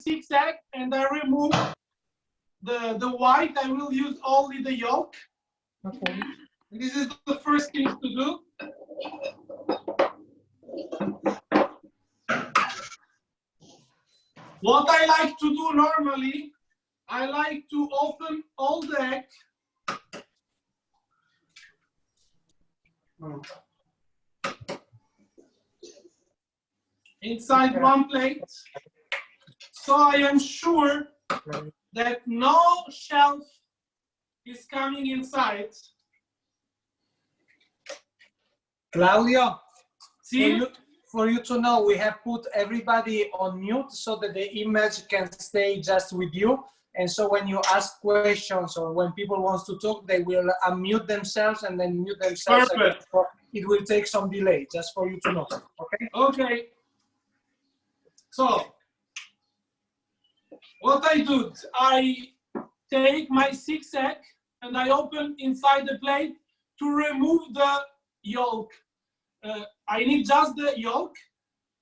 6 eggs and I remove the white. I will use only the yolk. Okay. This is the first thing to do. What I like to do normally, I like to open all the egg. Inside one plate, so I am sure that no shelf is coming inside. Claudio, See? For you to know, we have put everybody on mute so that the image can stay just with you. And so when you ask questions or when people want to talk, they will unmute themselves and then mute themselves. Perfect. It will take some delay, just for you to know. Okay? Okay. So, what I do, I take my 6 eggs and I open inside the plate to remove the yolk. I need just the yolk.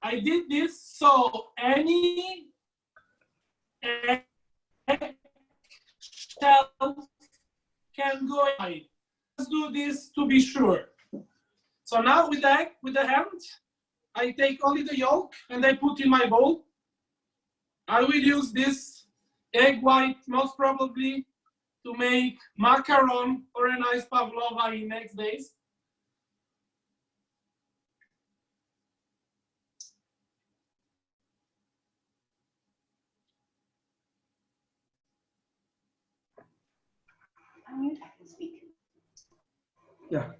I did this so any egg shell can go inside. Let's do this to be sure. So now with the hand, I take only the yolk and I put in my bowl. I will use this egg white most probably to make macaron or a nice pavlova in next days. Unmute, I can speak. Yeah.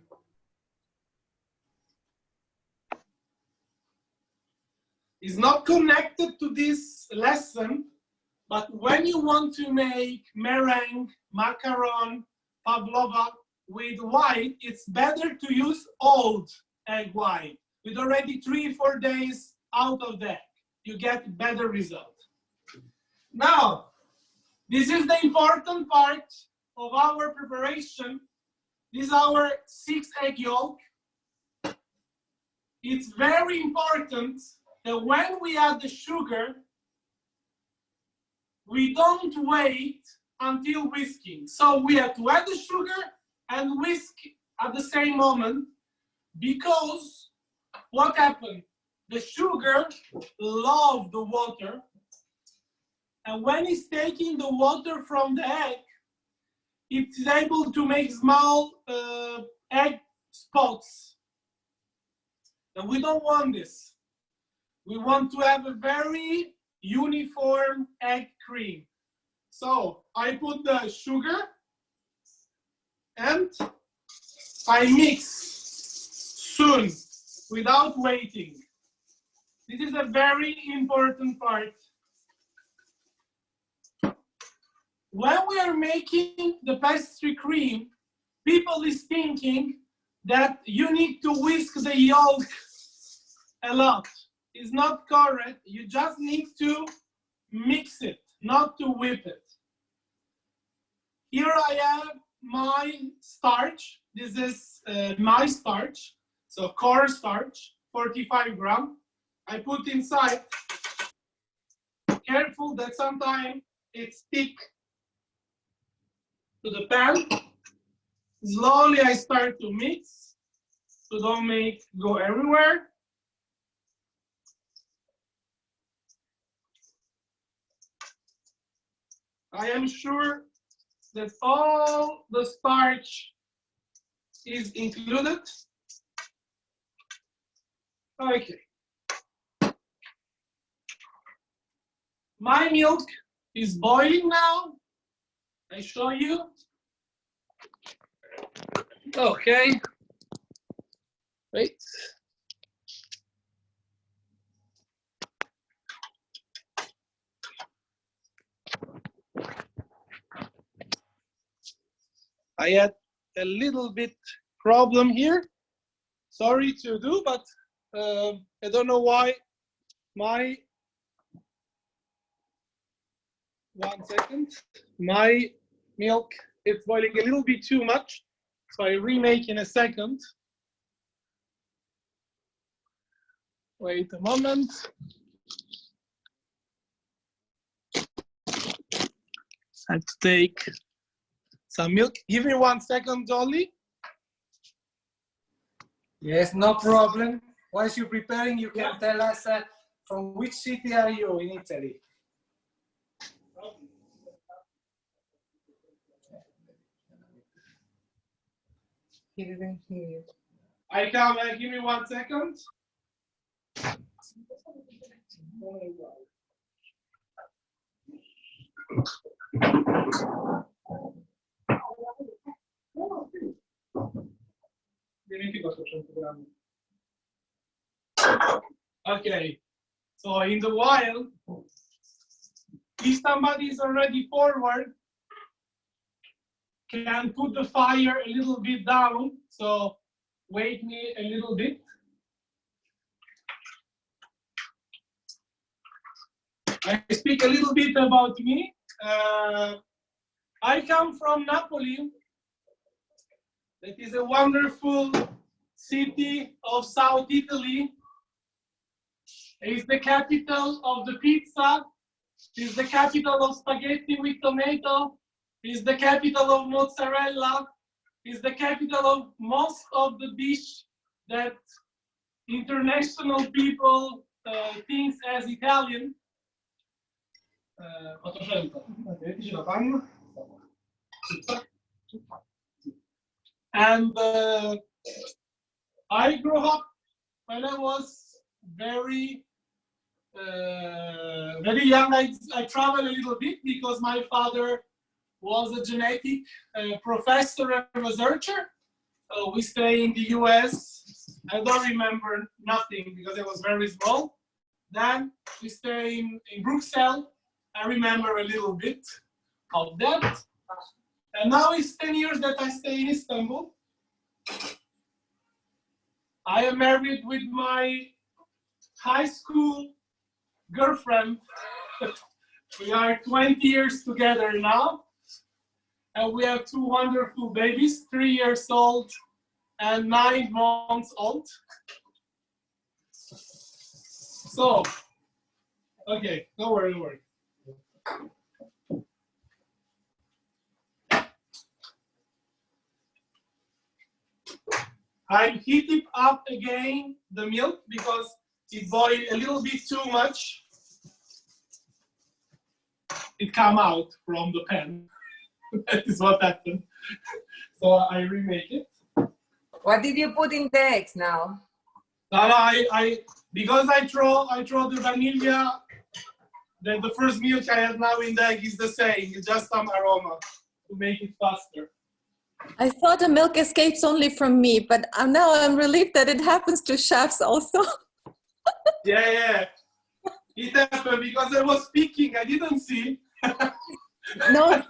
Is not connected to this lesson, but when you want to make meringue, macaron, pavlova with white, it's better to use old egg white with already 3-4 days out of the egg. You get better result. Now, this is the important part of our preparation. This is our 6 egg yolk. It's very important that when we add the sugar, we don't wait until whisking. So we have to add the sugar and whisk at the same moment, because what happened? The sugar loves the water, and when it's taking the water from the egg, it's able to make small egg spots. And we don't want this. We want to have a very uniform egg cream. So I put the sugar and I mix soon without waiting. This is a very important part. When we are making the pastry cream, people is thinking that you need to whisk the yolk a lot. It's not correct. You just need to mix it, not to whip it. Here I have my starch. This is my starch, so corn starch, 45 grams. I put inside. Careful that sometimes it sticks to the pan. Slowly I start to mix, so don't make go everywhere. I am sure that all the starch is included. Okay. My milk is boiling now. I show you. Okay. Wait. I had a little bit problem here. Sorry to do, but I don't know why my, 1 second, my milk is boiling a little bit too much. So I remake in a second. Wait a moment. I have to take some milk. Give me 1 second, Jolly. Yes, no problem. Once you're preparing, you can tell us from which city are you in Italy? He didn't hear you. I come, give me 1 second. Okay, so in the while, if somebody is already forward, can put the fire a little bit down, so wait me a little bit. I speak a little bit about me. I come from Napoli. That is a wonderful city of South Italy. It's the capital of the pizza. It's the capital of spaghetti with tomato. It's the capital of mozzarella. It's the capital of most of the dish that international people think as Italian. And I grew up when I was very young. I traveled a little bit because my father was a genetic professor and researcher. We stay in the US. I don't remember nothing because I was very small. Then we stay in Brussels. I remember a little bit of that. And now it's 10 years that I stay in Istanbul. I am married with my high school girlfriend. We are 20 years together now. And we have 2 wonderful babies, 3 years old and 9 months old. So, okay, don't worry, don't worry. I'm heating up again the milk because it boiled a little bit too much. It came out from the pan. That is what happened. So I remake it. What did you put in the eggs now? Because I throw the vanilla. Then the first milk I have now in the egg is the same. It's just some aroma to make it faster. I thought the milk escapes only from me, but now I'm relieved that it happens to chefs also. Yeah. It happened because I was speaking. I didn't see. No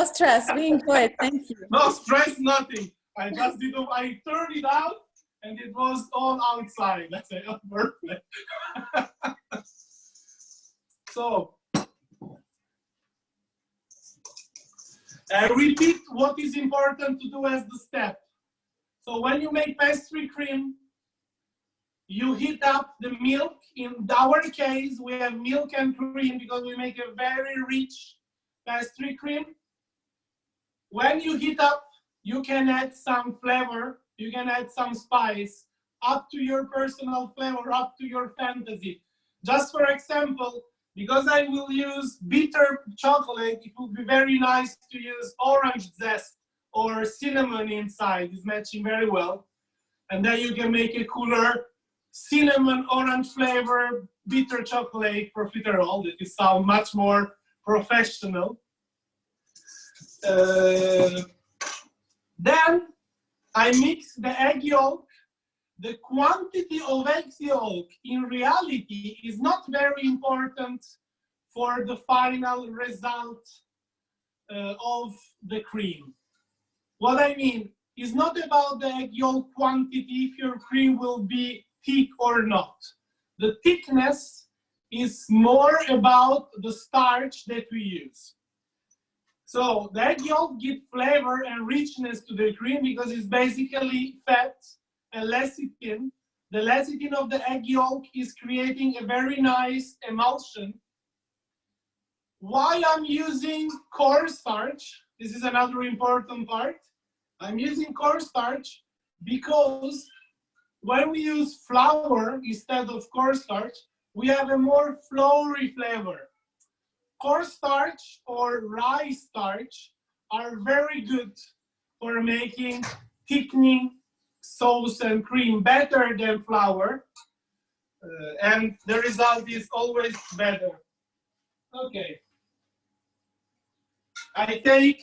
stress. We enjoy it. Thank you. No stress, nothing. I just didn't. I turned it out, and it was all outside. I said, "Oh, perfect." So, I repeat what is important to do as the step. So when you make pastry cream, you heat up the milk. In our case, we have milk and cream because we make a very rich pastry cream. When you heat up, you can add some flavor, you can add some spice, up to your personal flavor, up to your fantasy. Just for example, because I will use bitter chocolate, it would be very nice to use orange zest or cinnamon inside. It's matching very well. And then you can make a cooler cinnamon orange flavor bitter chocolate profiterole. That is sound much more professional. Then I mix the egg yolk. The quantity of egg yolk in reality is not very important for the final result of the cream. What I mean is not about the egg yolk quantity, if your cream will be thick or not. The thickness is more about the starch that we use. So the egg yolk gives flavor and richness to the cream because it's basically fat and lecithin. The lecithin of the egg yolk is creating a very nice emulsion. Why I'm using cornstarch, this is another important part. I'm using cornstarch because when we use flour instead of cornstarch, we have a more floury flavor. Cornstarch or rice starch are very good for making thickening sauce and cream, better than flour, and the result is always better. Okay. I take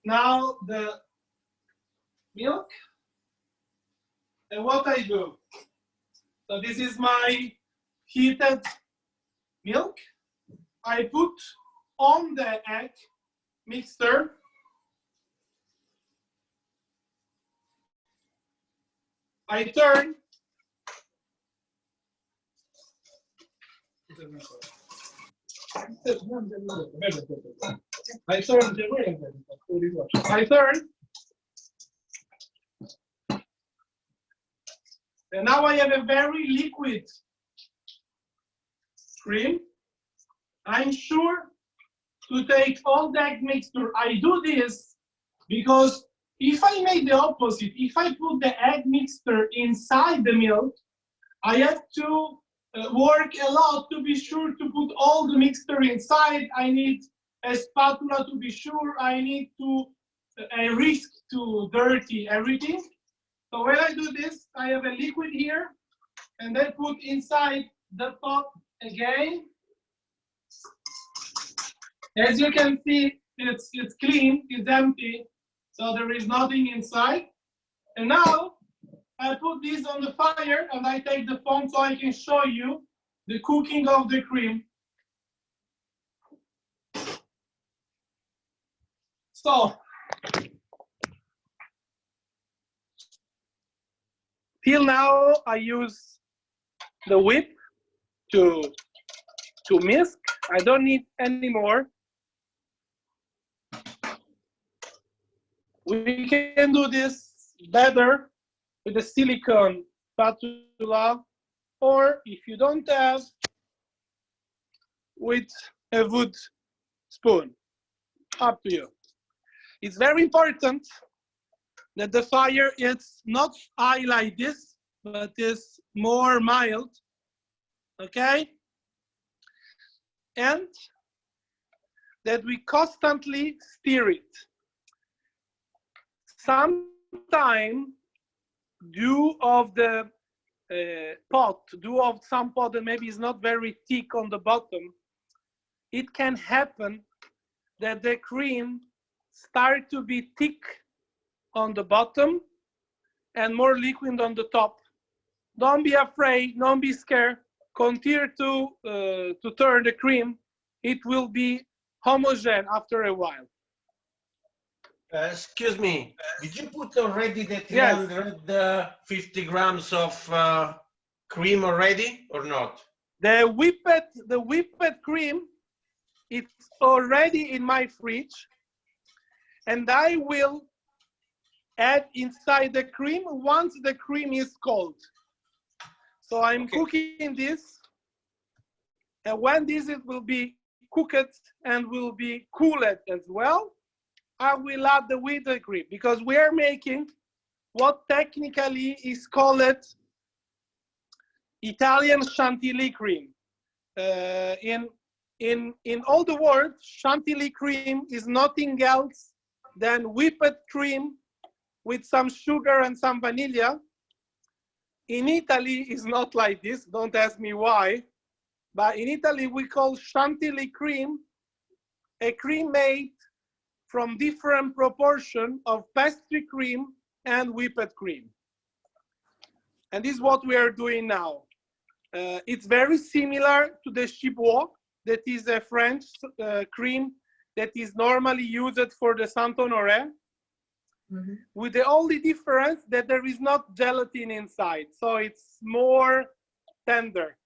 now the milk, and what I do. So this is my heated milk. I put on the egg mixture. I turn. I turn. And now I have a very liquid cream. I'm sure to take all the egg mixture. I do this because if I make the opposite, if I put the egg mixture inside the milk, I have to work a lot to be sure to put all the mixture inside. I need a spatula to be sure. I need to risk to dirty everything. So when I do this, I have a liquid here, and then put inside the pot again. As you can see, it's clean, it's empty, so there is nothing inside. And now I put this on the fire, and I take the phone so I can show you the cooking of the cream. So, till now I use the whip to whisk. I don't need any more. We can do this better with a silicone spatula, or if you don't have, with a wood spoon. Up to you. It's very important that the fire is not high like this, but is more mild, okay? And that we constantly stir it. Sometimes, due of the due of some pot that maybe is not very thick on the bottom, it can happen that the cream start to be thick on the bottom and more liquid on the top. Don't be afraid, don't be scared. Continue to turn the cream. It will be homogeneous after a while. Excuse me, did you put already the 350 grams of cream already or not? The whipped cream, it's already in my fridge, and I will add inside the cream once the cream is cold. So I'm cooking this, and when this will be cooked and will be cooled as well, I will add the whipped cream, because we are making what technically is called Italian Chantilly cream. In all the world, Chantilly cream is nothing else than whipped cream with some sugar and some vanilla. In Italy, it's not like this. Don't ask me why. But in Italy, we call Chantilly cream a cream made from different proportion of pastry cream and whipped cream. And this is what we are doing now. It's very similar to the Chipois, that is a French cream that is normally used for the Saint-Honoré, with the only difference that there is not gelatin inside, so it's more tender.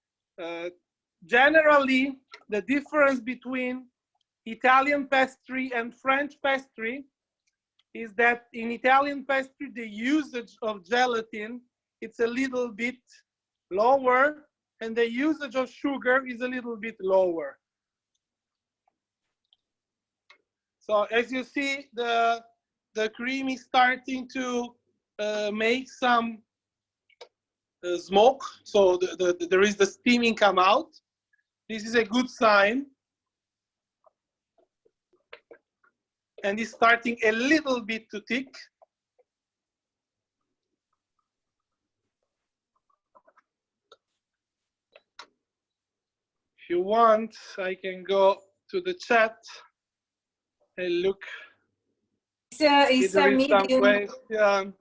Generally, the difference between Italian pastry and French pastry is that in Italian pastry, the usage of gelatin, it's a little bit lower, and the usage of sugar is a little bit lower. So as you see, the cream is starting to make some smoke. So there is the steaming come out. This is a good sign. And it's starting a little bit to thick. If you want, I can go to the chat and look. It's a medium, question.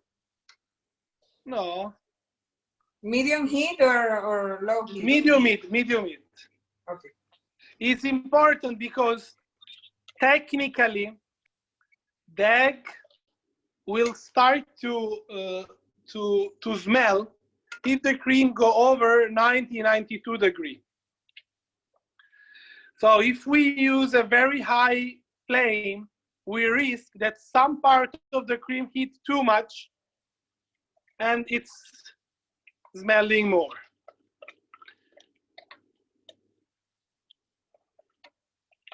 No. medium heat or low heat? Medium heat, medium heat. Okay. It's important because technically the egg will start to smell if the cream go over 92 degrees. So if we use a very high flame, we risk that some part of the cream heat too much and it's smelling more.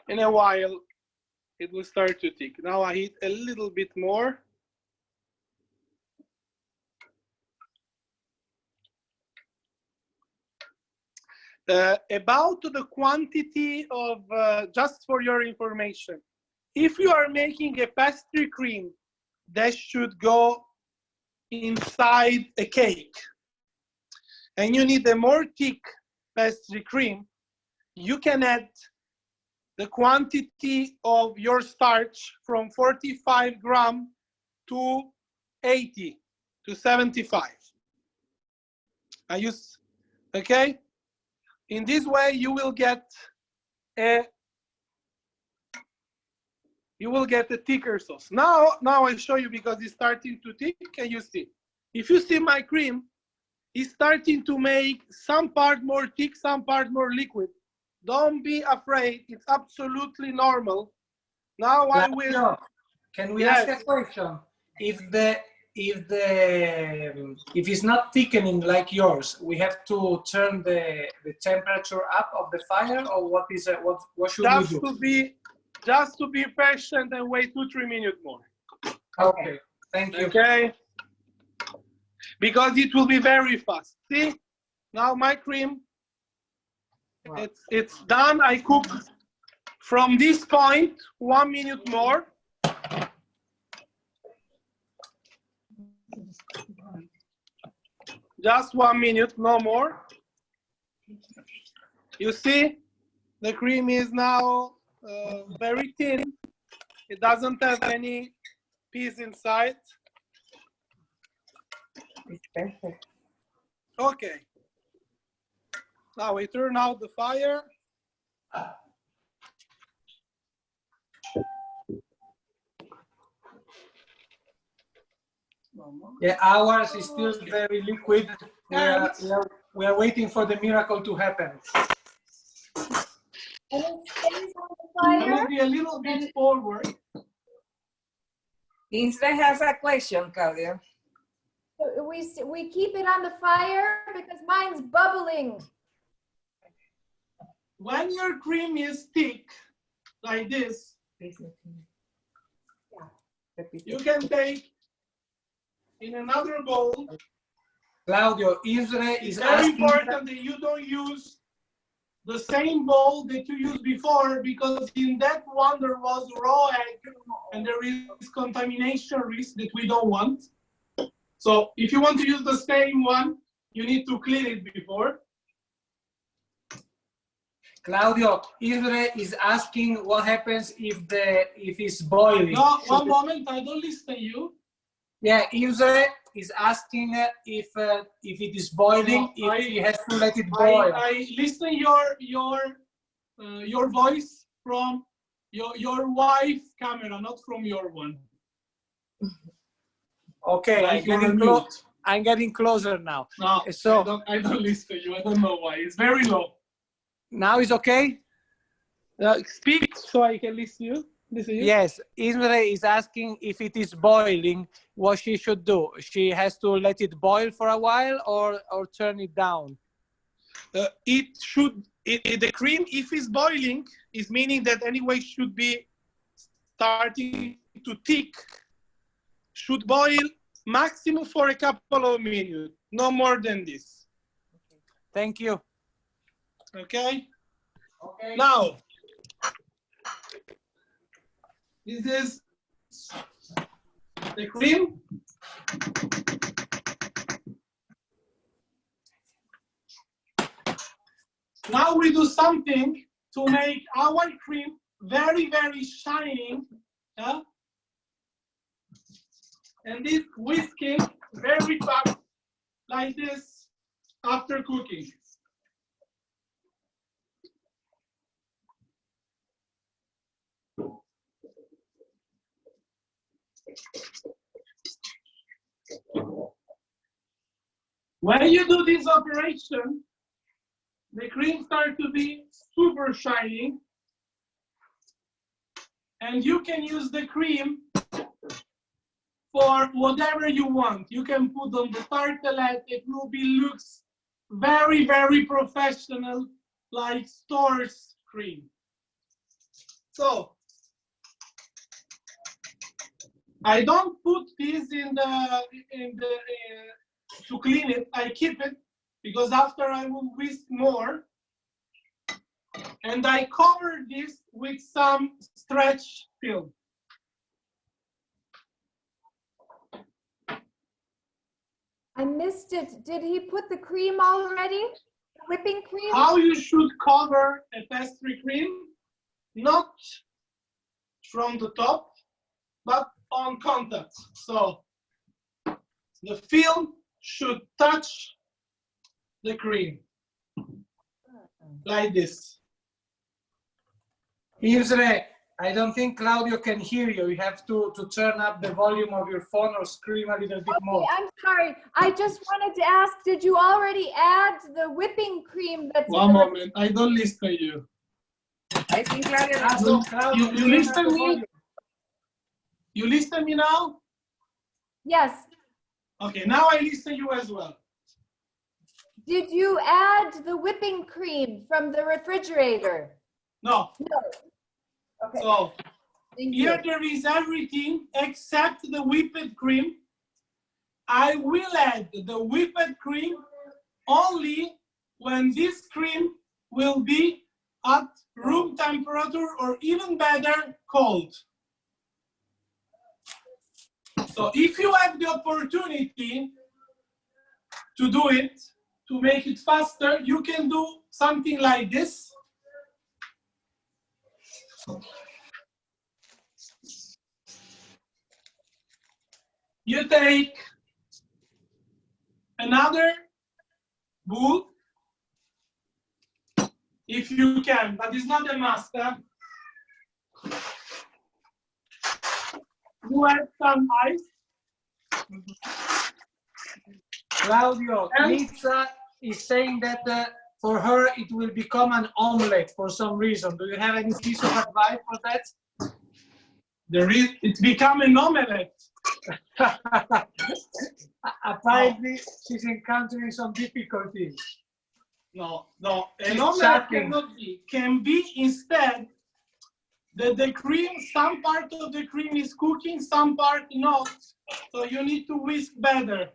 In a while, it will start to thick. Now I heat a little bit more. About the quantity of, just for your information, if you are making a pastry cream, that should go inside a cake, and you need a more thick pastry cream, you can add the quantity of your starch from 45 grams to 80 to 75. I use, okay? In this way, you will get a thicker sauce. Now I show you because it's starting to thick, and you see. If you see my cream, it's starting to make some part more thick, some part more liquid. Don't be afraid, it's absolutely normal. Now I will. Can we Yes. ask a question? If it's not thickening like yours, we have to turn the temperature up of the fire, or what should we do? Just to be patient and wait 2-3 minutes more. Okay, thank you. Okay, because it will be very fast. See, now my cream, Wow. it's done. I cook from this point 1 minute more. Just 1 minute, no more. You see, the cream is now very thin. It doesn't have any piece inside. It's perfect. Okay. Now we turn out the fire. Yeah, ours is still very liquid. We are waiting for the miracle to happen. And it stays on the I fire. will be a little bit forward. Inslee has a question, Claudio. So we keep it on the fire because mine's bubbling. When your cream is thick, like this, you can take in another bowl. Claudio, Israel It's is very asking. important that you don't use the same bowl that you used before, because in that one there was raw egg and there is contamination risk that we don't want. So if you want to use the same one, you need to clean it before. Claudio, Israel is asking what happens if it's boiling. No, one moment, I don't listen to you. Yeah, Israel is asking if it is boiling, No, if you have to let it boil. I listen your voice from your wife camera, not from your one. Okay, Like I'm getting closer now. No, So I don't listen to you. I don't know why. It's very low. now it's okay? Speak so I can listen to you. Yes, Israel is asking if it is boiling, what she should do. She has to let it boil for a while or turn it down. The cream, if it's boiling, is meaning that anyway should be starting to thick should boil maximum for a couple of minutes, no more than this. Thank you. Okay? Okay. Now, this is the cream. Now we do something to make our cream very, very shining. Yeah? And this whisking very fast, like this, after cooking. When you do this operation, the cream starts to be super shining, and you can use the cream for whatever you want. You can put on the tartelette. It will be looks very, very professional, like stores cream. So I don't put this to clean it. I keep it because after I will whisk more, and I cover this with some stretch film. I missed it. Did he put the cream already? The whipping cream? How you should cover a pastry cream? Not from the top, but on contact. So the film should touch the cream like this. Isre, I don't think Claudio can hear you. You have to turn up the volume of your phone or scream a little bit more. I'm sorry. I just wanted to ask, did you already add the whipping cream that's One moment, I don't listen to you. I think Claudia. You listen to me? You listen to me now? Yes. Okay, now I listen to you as well. Did you add the whipping cream from the refrigerator? No. No. Okay. So Thank here you. there is everything except the whipped cream. I will add the whipped cream only when this cream will be at room temperature or even better, cold. So if you have the opportunity to do it, to make it faster, you can do something like this. You take another bowl, if you can, but it's not a must. You add some ice. Claudio, Lisa is saying that for her it will become an omelette for some reason. Do you have any piece of advice for that? It's become an omelette. Apparently, she's encountering some difficulties. No, an She's omelette chatting. cannot be. Can be instead that the cream, some part of the cream is cooking, some part not. So you need to whisk better.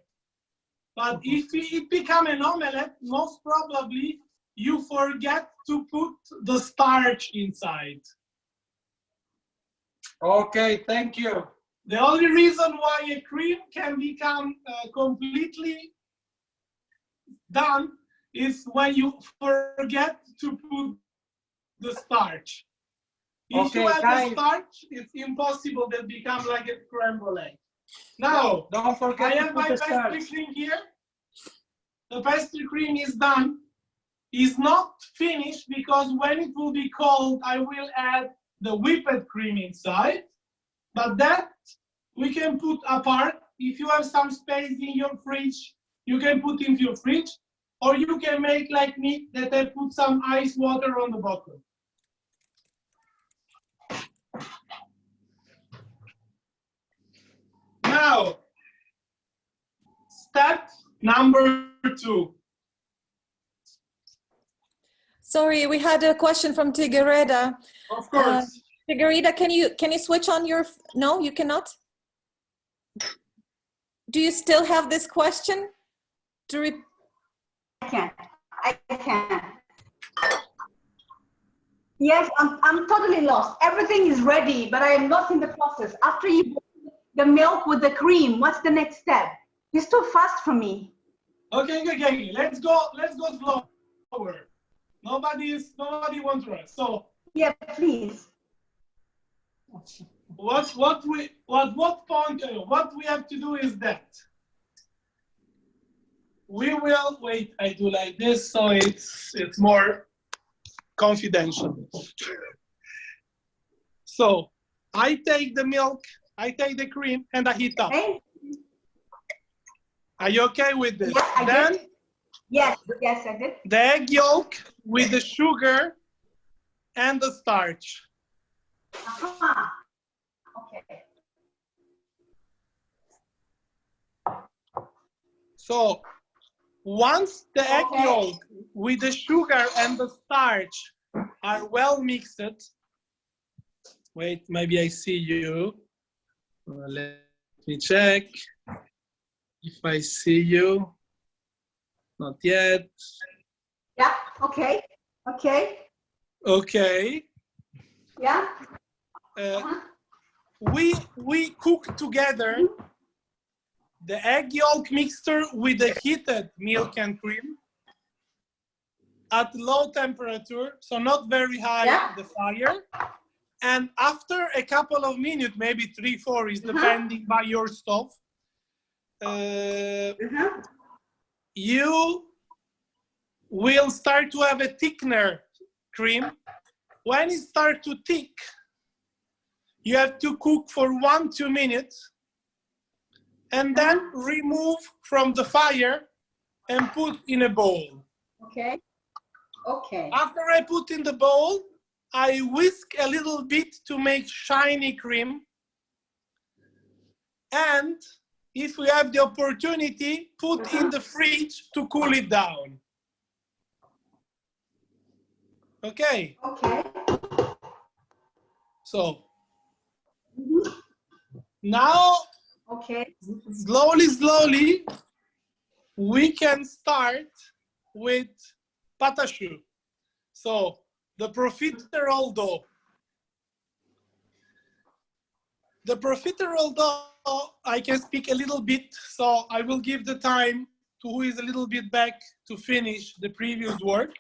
But if it become an omelette, most probably you forget to put the starch inside. Okay, thank you. The only reason why a cream can become completely done is when you forget to put the starch. If Okay, you add guys. the starch, it's impossible to become like a scrambled egg. Now, Don't forget I to have put my the pastry starch. cream here. The pastry cream is done. It's not finished because when it will be cold, I will add the whipped cream inside. But that we can put apart. If you have some space in your fridge, you can put in your fridge. Or you can make like me, that I put some ice water on the bottom. Now, step number 2. Sorry, we had a question from Tigereda. Of course. Margarita, can you switch on your, no, you cannot? Do you still have this question? I can. Yes, I'm totally lost. Everything is ready, but I am lost in the process. After you boil the milk with the cream, what's the next step? It's too fast for me. Okay. Let's go slower. Nobody wants to rest. So Yeah, please. what we have to do is that we will wait. I do like this, so it's more confidential. So I take the milk, I take the cream, and I heat up. Okay. Are you okay with this? Yes, I did. Yes, I did. The egg yolk with the sugar and the starch. Uh-huh. Okay. So once the egg yolk with the sugar and the starch are well mixed, wait, maybe I see you. Let me check if I see you. Not yet. Yeah, okay. Okay. Yeah. We cook together the egg yolk mixture with the heated milk and cream at low temperature, so not very high the fire. And after a couple of minutes, maybe 3-4 is depending by your stove, you will start to have a thickener cream. When it starts to thick, you have to cook for 1-2 minutes and then remove from the fire and put in a bowl. Okay. After I put in the bowl, I whisk a little bit to make shiny cream. And if we have the opportunity, put in the fridge to cool it down. Okay. So now, slowly, we can start with patachoux. So the profiterole dough. The profiterole dough, I can speak a little bit, so I will give the time to who is a little bit back to finish the previous work.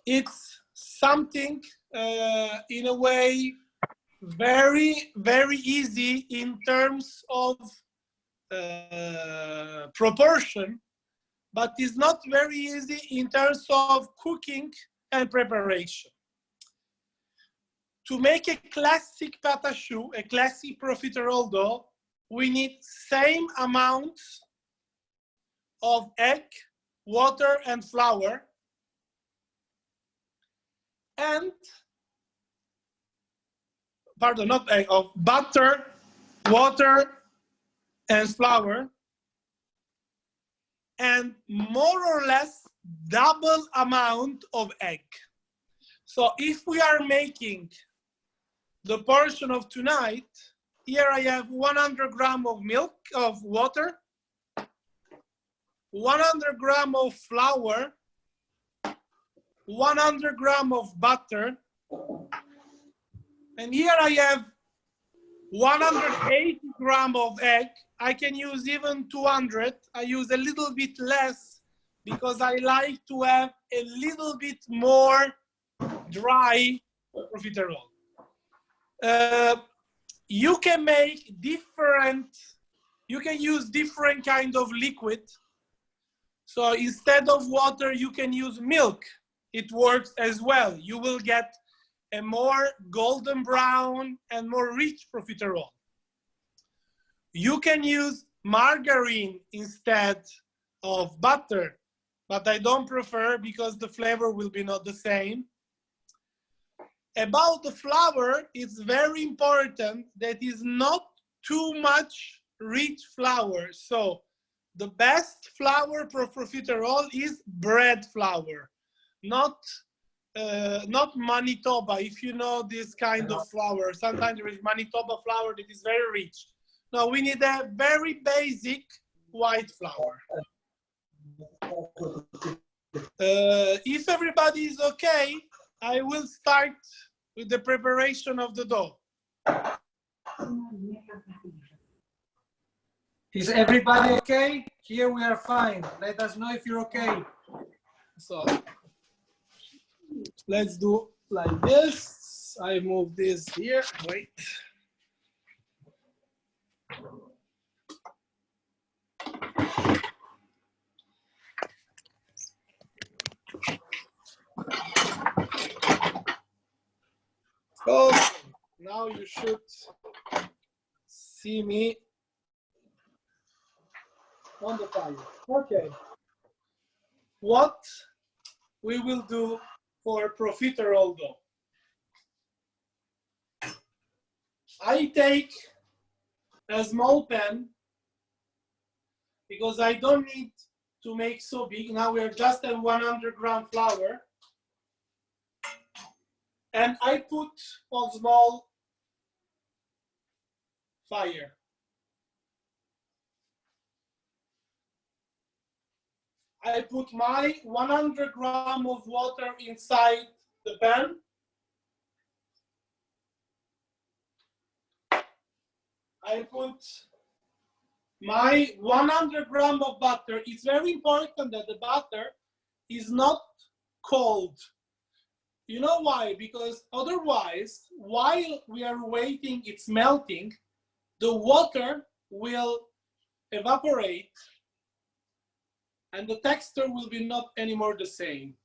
It's something in a way very, very easy in terms of proportion, but it's not very easy in terms of cooking and preparation. To make a classic patachoux, a classic profiterole dough, we need same amount of egg, water, and flour, and of butter, water, and flour, and more or less double amount of egg. So if we are making the portion of tonight, here I have 100 grams of milk, of water, 100 grams of flour, 100 grams of butter, and here I have 180 grams of egg. I can use even 200. I use a little bit less because I like to have a little bit more dry profiterole. You can make different, you can use different kind of liquid. So instead of water, you can use milk. It works as well. You will get a more golden brown and more rich profiterole. You can use margarine instead of butter, but I don't prefer because the flavor will be not the same. About the flour, it's very important that is not too much rich flour. So the best flour for profiterole is bread flour, not not Manitoba, if you know this kind of flour. Sometimes there is Manitoba flour that is very rich. No, we need a very basic white flour. If everybody is okay, I will start with the preparation of the dough. Is everybody okay? Here we are fine. Let us know if you're okay. So let's do like this. I move this here. Wait. Okay, now you should see me on the fire. Okay. What we will do for profiterole dough. I take a small pan because I don't need to make so big. Now we're just at 100-gram flour. And I put on small fire. I put my 100 grams of water inside the pan. I put my 100 grams of butter. It's very important that the butter is not cold. You know why? Because otherwise, while we are waiting, it's melting, the water will evaporate and the texture will be not anymore the same.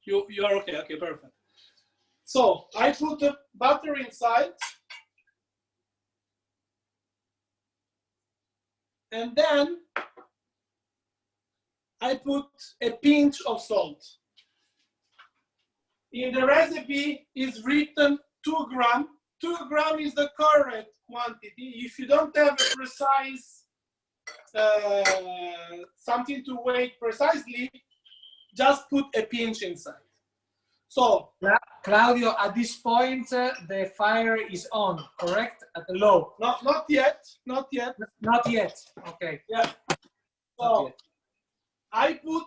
You are okay, okay, perfect. So I put the butter inside and then I put a pinch of salt. In the recipe is written 2 grams. 2 grams is the correct quantity. If you don't have a precise, something to weigh precisely, just put a pinch inside. So, Claudio, at this point, the fire is on, correct? At the low? not yet, not yet. Not yet, okay. Yeah. So, I put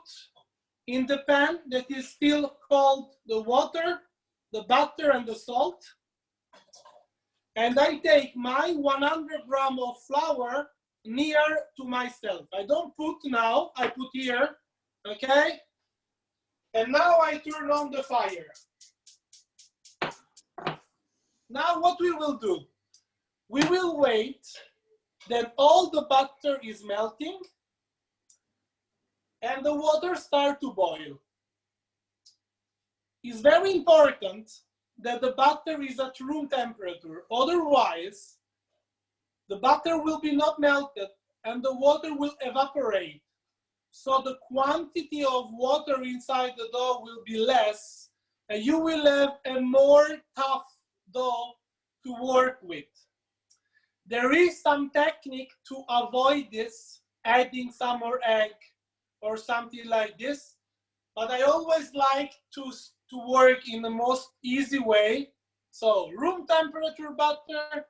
in the pan that is still cold the water, the butter, and the salt. And I take my 100 grams of flour near to myself. I don't put now, I put here, okay? And now I turn on the fire. Now what we will do, we will wait that all the butter is melting and the water start to boil. It's very important that the butter is at room temperature. Otherwise, the butter will be not melted and the water will evaporate. So the quantity of water inside the dough will be less and you will have a more tough dough to work with. There is some technique to avoid this, adding some more egg or something like this, but I always like to work in the most easy way. So room temperature butter,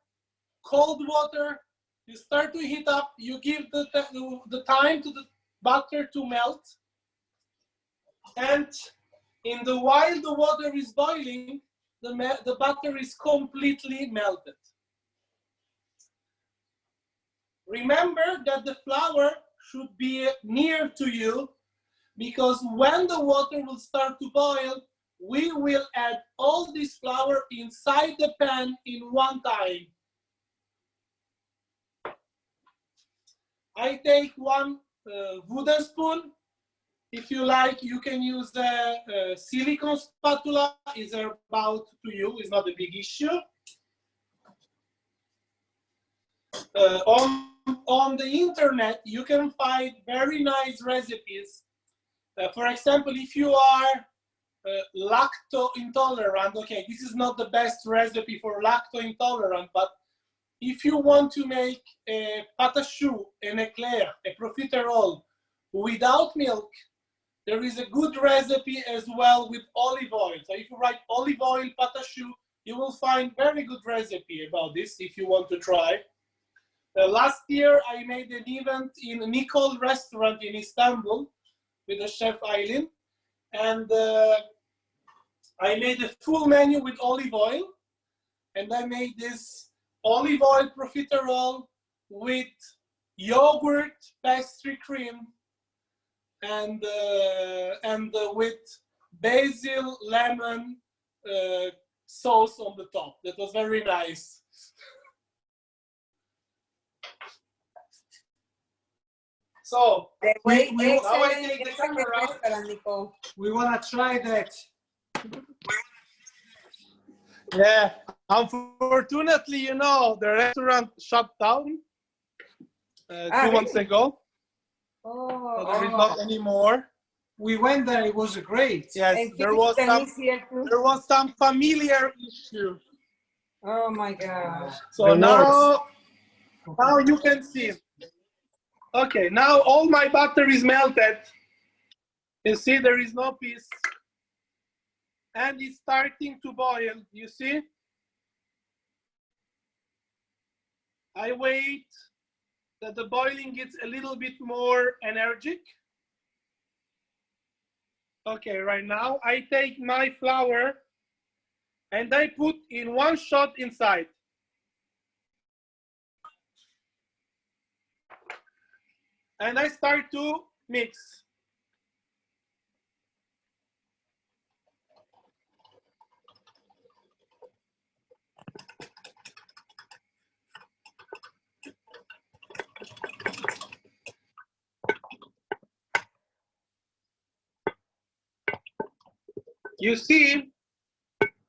cold water, you start to heat up, you give the time to the butter to melt, and while the water is boiling, the butter is completely melted. Remember that the flour should be near to you, because when the water will start to boil, we will add all this flour inside the pan in one time. I take one wooden spoon. If you like, you can use the silicone spatula. It's about to you, it's not a big issue. On the internet, you can find very nice recipes. For example, if you are lactose intolerant, okay, this is not the best recipe for lactose intolerant, but if you want to make a pâte à choux, an éclair, a profiterole without milk, there is a good recipe as well with olive oil. So if you write olive oil pata choux, you will find very good recipe about this if you want to try. Last year, I made an event in Nicole restaurant in Istanbul with the chef Eileen. And I made a full menu with olive oil. And I made this olive oil profiterole with yogurt pastry cream and with basil lemon sauce on the top. That was very nice. So Wait, now I take the camera. Nicole. We want to try that. Yeah, unfortunately, you know, the restaurant shut down 2 months ago. Oh, So there is not anymore. We went there, it was great. Yes, And there was some familiar issue. Oh my gosh. So now you can see. Okay, now all my butter is melted. You see there is no piece. And it's starting to boil, you see? I wait that the boiling gets a little bit more energetic. Okay, right now I take my flour and I put in one shot inside. And I start to mix. You see,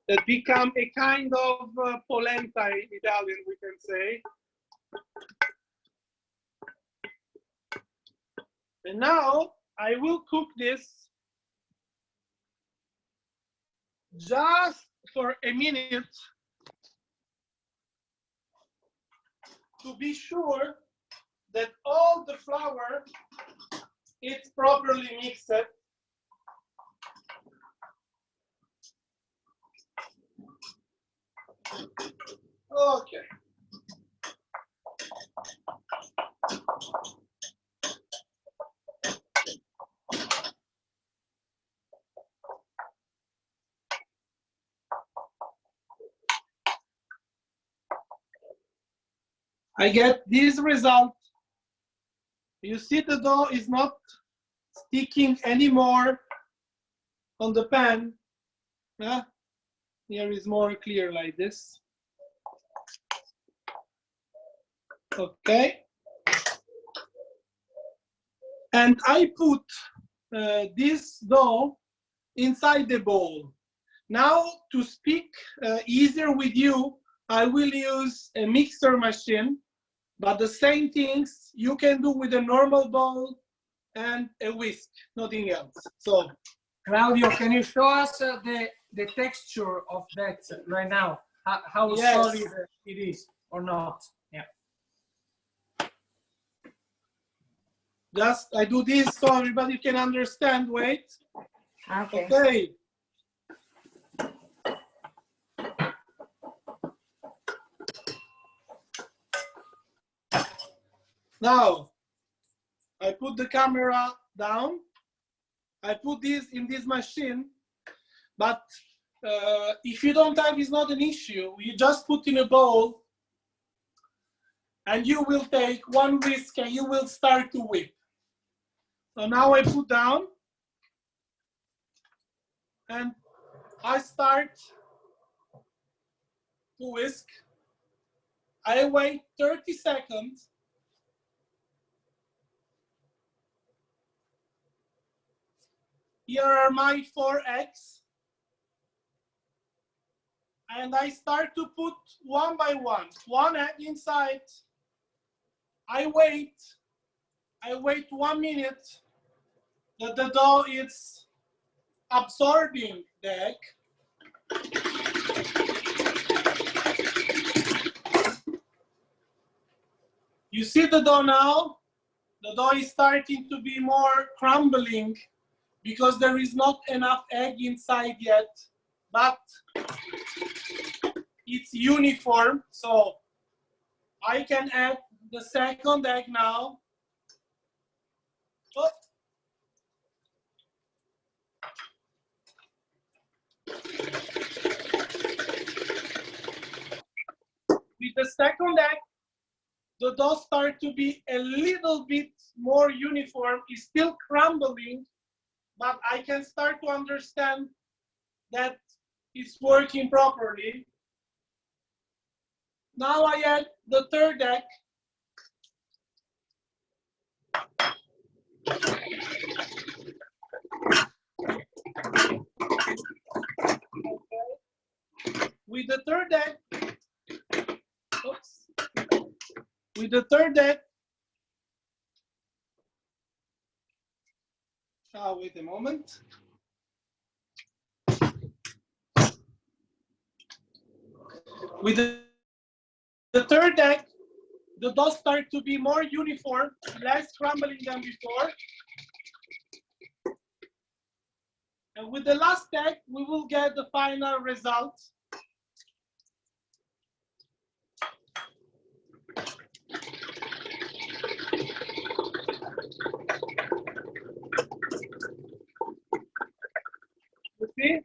that become a kind of polenta in Italian, we can say. And now I will cook this just for a minute to be sure that all the flour is properly mixed. Okay. I get this result. You see the dough is not sticking anymore on the pan. Yeah? Here is more clear like this. Okay. And I put this dough inside the bowl. Now, to speak easier with you, I will use a mixer machine, but the same things you can do with a normal bowl and a whisk, nothing else. So, Claudio, can you show us the texture of that right now? How Yes. solid it is or not? Yeah. just I do this so everybody can understand. Wait. Okay. Okay. Now, I put the camera down. I put this in this machine, but if you don't have, it's not an issue. You just put in a bowl and you will take one whisk and you will start to whip. So now I put down and I start to whisk. I wait 30 seconds. Here are my 4 eggs. And I start to put one by one egg inside. I wait 1 minute that the dough is absorbing the egg. You see the dough now? The dough is starting to be more crumbling because there is not enough egg inside yet, but it's uniform, so I can add the second egg now. Oh. With the second egg, the dough starts to be a little bit more uniform. It's still crumbling, but I can start to understand that it's working properly. Now I add the third egg. With the third egg, oops. With the third egg, wait a moment. With the third egg, the dough starts to be more uniform, less crumbling than before. And with the last egg, we will get the final result. You see?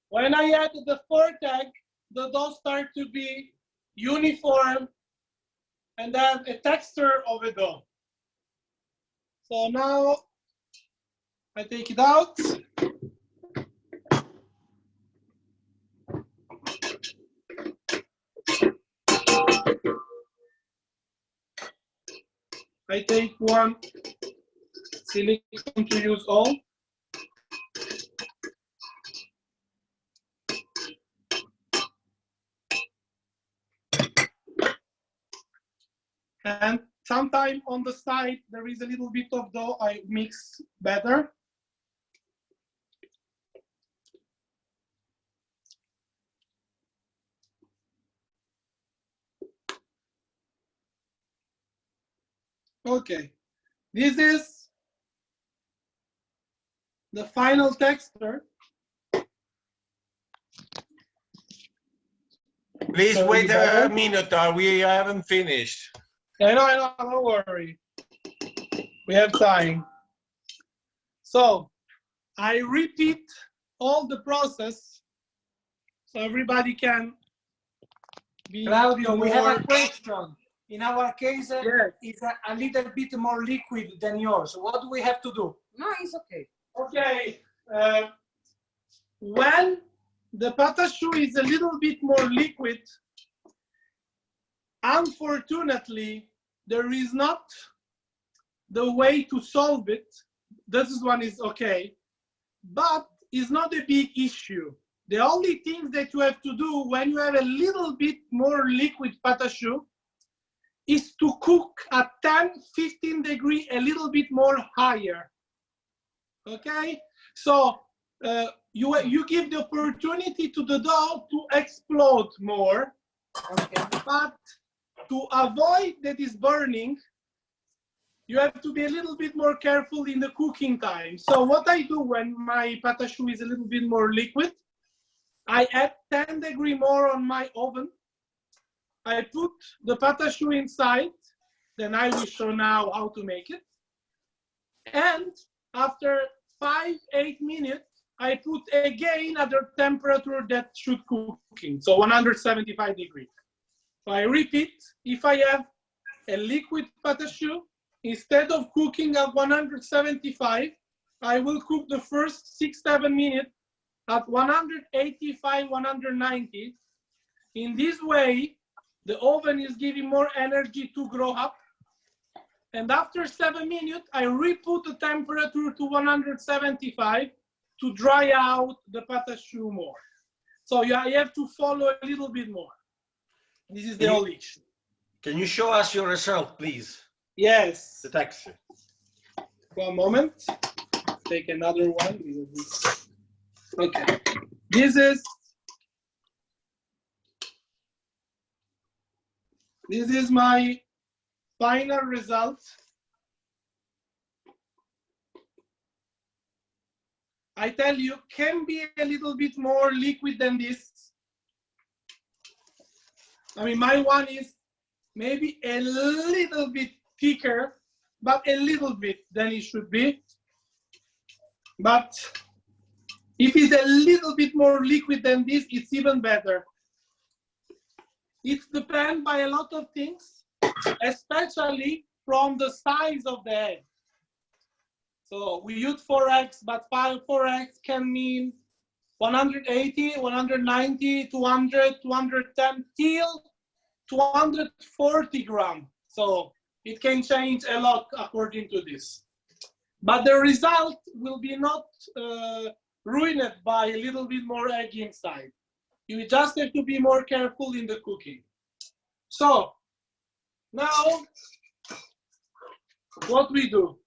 When I add the fourth egg, the dough starts to be uniform and have a texture of a dough. So now I take it out. I take one silicone to use all. And sometimes on the side, there is a little bit of dough I mix better. Okay, this is the final texture. Please So wait you better? a minute, we haven't finished. I know, don't worry. We have time. So I repeat all the process so everybody can be Claudio, we have more. a question. In our case, Yes. it's a little bit more liquid than yours. What do we have to do? No, it's okay. Okay. When the patachoux is a little bit more liquid, unfortunately, there is not the way to solve it. This one is okay, but it's not a big issue. The only thing that you have to do when you have a little bit more liquid patachoux is to cook at 10-15 degrees a little bit more higher. Okay, so you give the opportunity to the dough to explode more, Okay. but to avoid that is burning, you have to be a little bit more careful in the cooking time. So what I do when my patachoux is a little bit more liquid, I add 10 degrees more on my oven. I put the patachoux inside, then I will show now how to make it. And after 5-8 minutes, I put again at the temperature that should cooking, so 175 degrees. So I repeat, if I have a liquid patachoux, instead of cooking at 175, I will cook the first 6-7 minutes at 185, 190. In this way, the oven is giving more energy to grow up. And after 7 minutes, I re-put the temperature to 175 to dry out the patachoux more. So I have to follow a little bit more. This is the only issue. Can you show us your result, please? Yes. The texture. 1 moment. Take another one. Okay. This is my final result. I tell you, can be a little bit more liquid than this. I mean, my one is maybe a little bit thicker, but a little bit than it should be. But if it's a little bit more liquid than this, it's even better. It depends by a lot of things, especially from the size of the egg. So we use 4 eggs, but 4 eggs can mean 180, 190, 200, 210 till 240 grams. So it can change a lot according to this. But the result will be not ruined by a little bit more egg inside. You just have to be more careful in the cooking. So now what we do?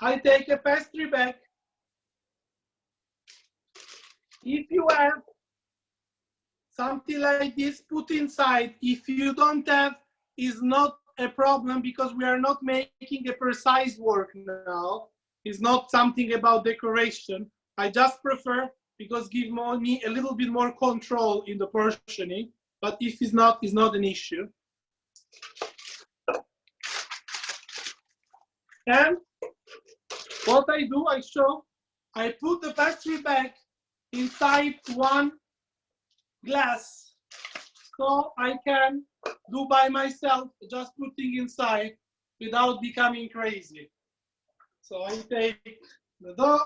I take a pastry bag. If you have something like this, put inside. If you don't have, is not a problem because we are not making a precise work now. It's not something about decoration. I just prefer because give me a little bit more control in the portioning. But if it's not an issue. And what I do, I put the pastry bag inside one glass. So I can do by myself, just putting inside without becoming crazy. So I take the dough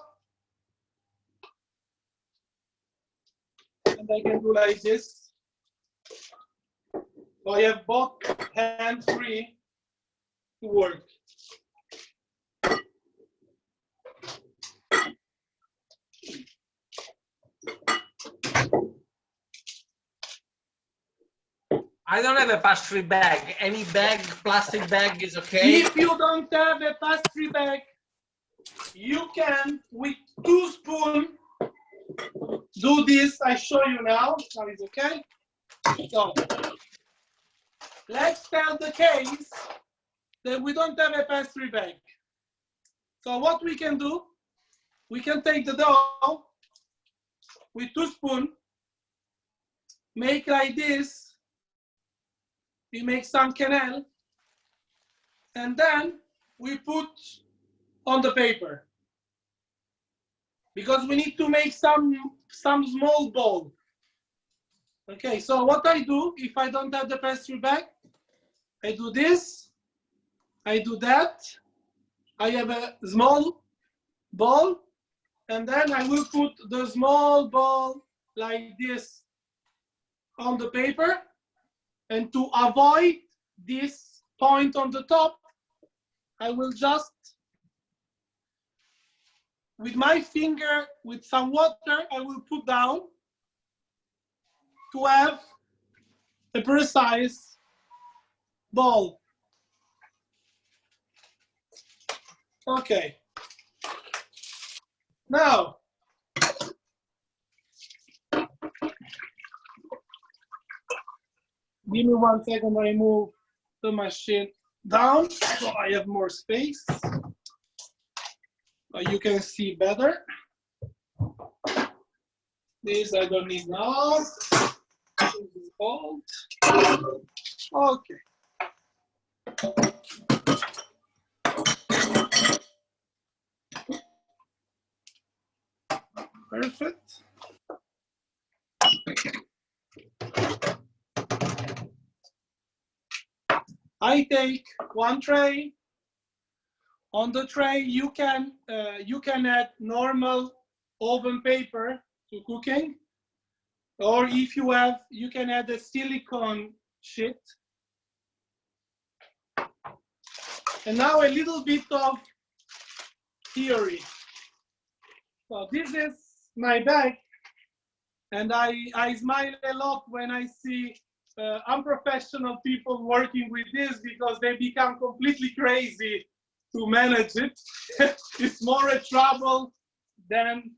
and I can do like this. So I have both hands free to work. I don't have a pastry bag. Any bag, plastic bag is okay. If you don't have a pastry bag, you can, with 2 spoons, do this. I show you now. Now it's okay. So let's tell the case that we don't have a pastry bag. So what we can do, we can take the dough with 2 spoons, make like this. We make some canal, and then we put on the paper because we need to make some small ball. Okay, so what I do if I don't have the pastry bag, I do this, I do that, I have a small ball, and then I will put the small ball like this on the paper. And to avoid this point on the top, I will just, with my finger, with some water, I will put down to have a precise ball. Okay. Now, give me 1 second, I move the machine down so I have more space. So you can see better. This I don't need now. This is old. Okay. Perfect. I take 1 tray. On the tray, you can add normal oven paper to cooking, or if you have, you can add a silicone sheet. And now a little bit of theory. So this is my bag, and I smile a lot when I see unprofessional people working with this because they become completely crazy to manage it. It's more a trouble than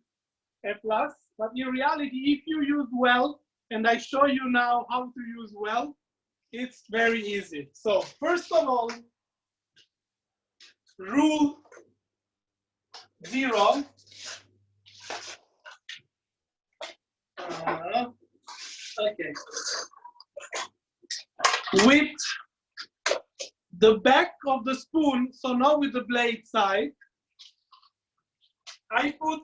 a plus. But in reality, if you use well, and I show you now how to use well, it's very easy. So first of all, rule zero. Okay. With the back of the spoon, so not with the blade side, I put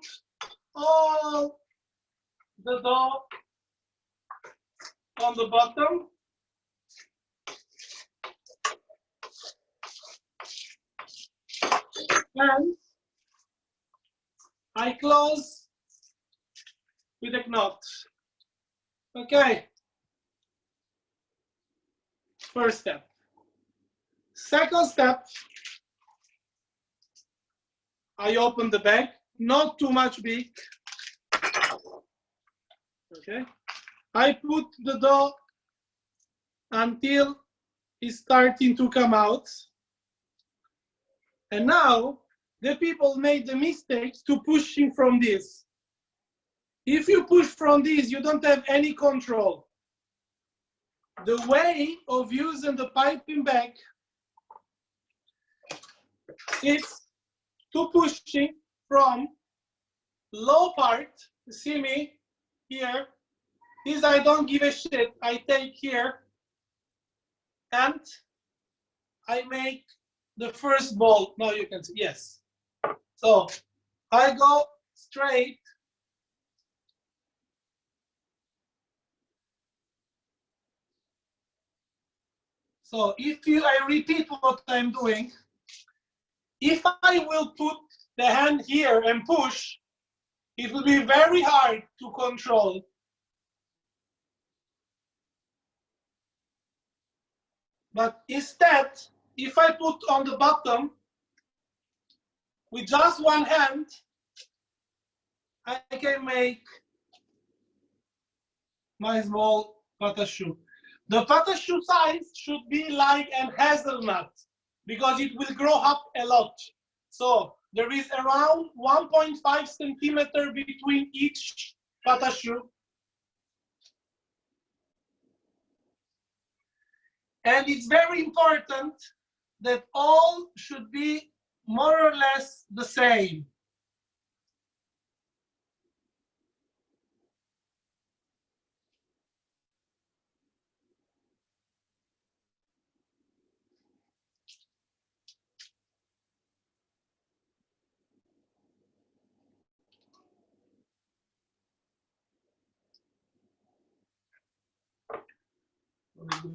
all the dough on the bottom. And I close with a knot. Okay. First step. Second step, I open the bag, not too much big. Okay. I put the dough until it's starting to come out. And now the people made the mistake to pushing from this. If you push from this, you don't have any control. The way of using the piping bag is to pushing from low part. You see me here. This I don't give a shit. I take here and I make the first ball. Now you can see, yes. So I go straight. So I repeat what I'm doing. If I will put the hand here and push, it will be very hard to control. But instead, if I put on the bottom with just one hand, I can make my small patashu. The patashu size should be like an hazelnut because it will grow up a lot. So there is around 1.5 centimeter between each patashu. And it's very important that all should be more or less the same.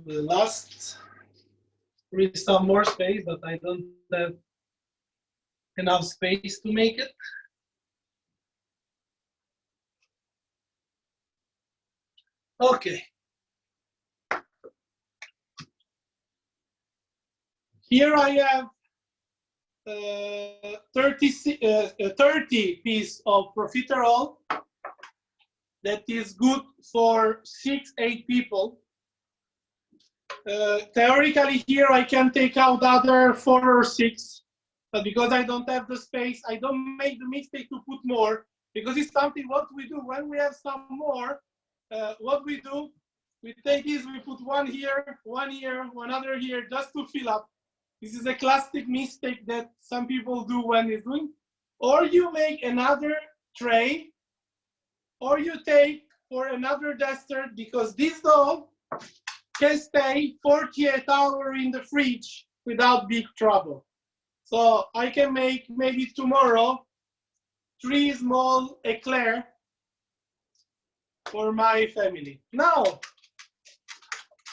The last, there is some more space, but I don't have enough space to make it. Okay. Here I have 30 piece of profiterole that is good for 6-8 people. Theoretically here I can take out other 4 or 6, but because I don't have the space, I don't make the mistake to put more, because it's something what we do when we have some more. What we do, we take this, we put one here, another here, just to fill up. This is a classic mistake that some people do when they're doing. Or you make another tray, or you take for another dessert, because this dough can stay 48 hours in the fridge without big trouble. So I can make maybe tomorrow 3 small eclairs for my family. Now,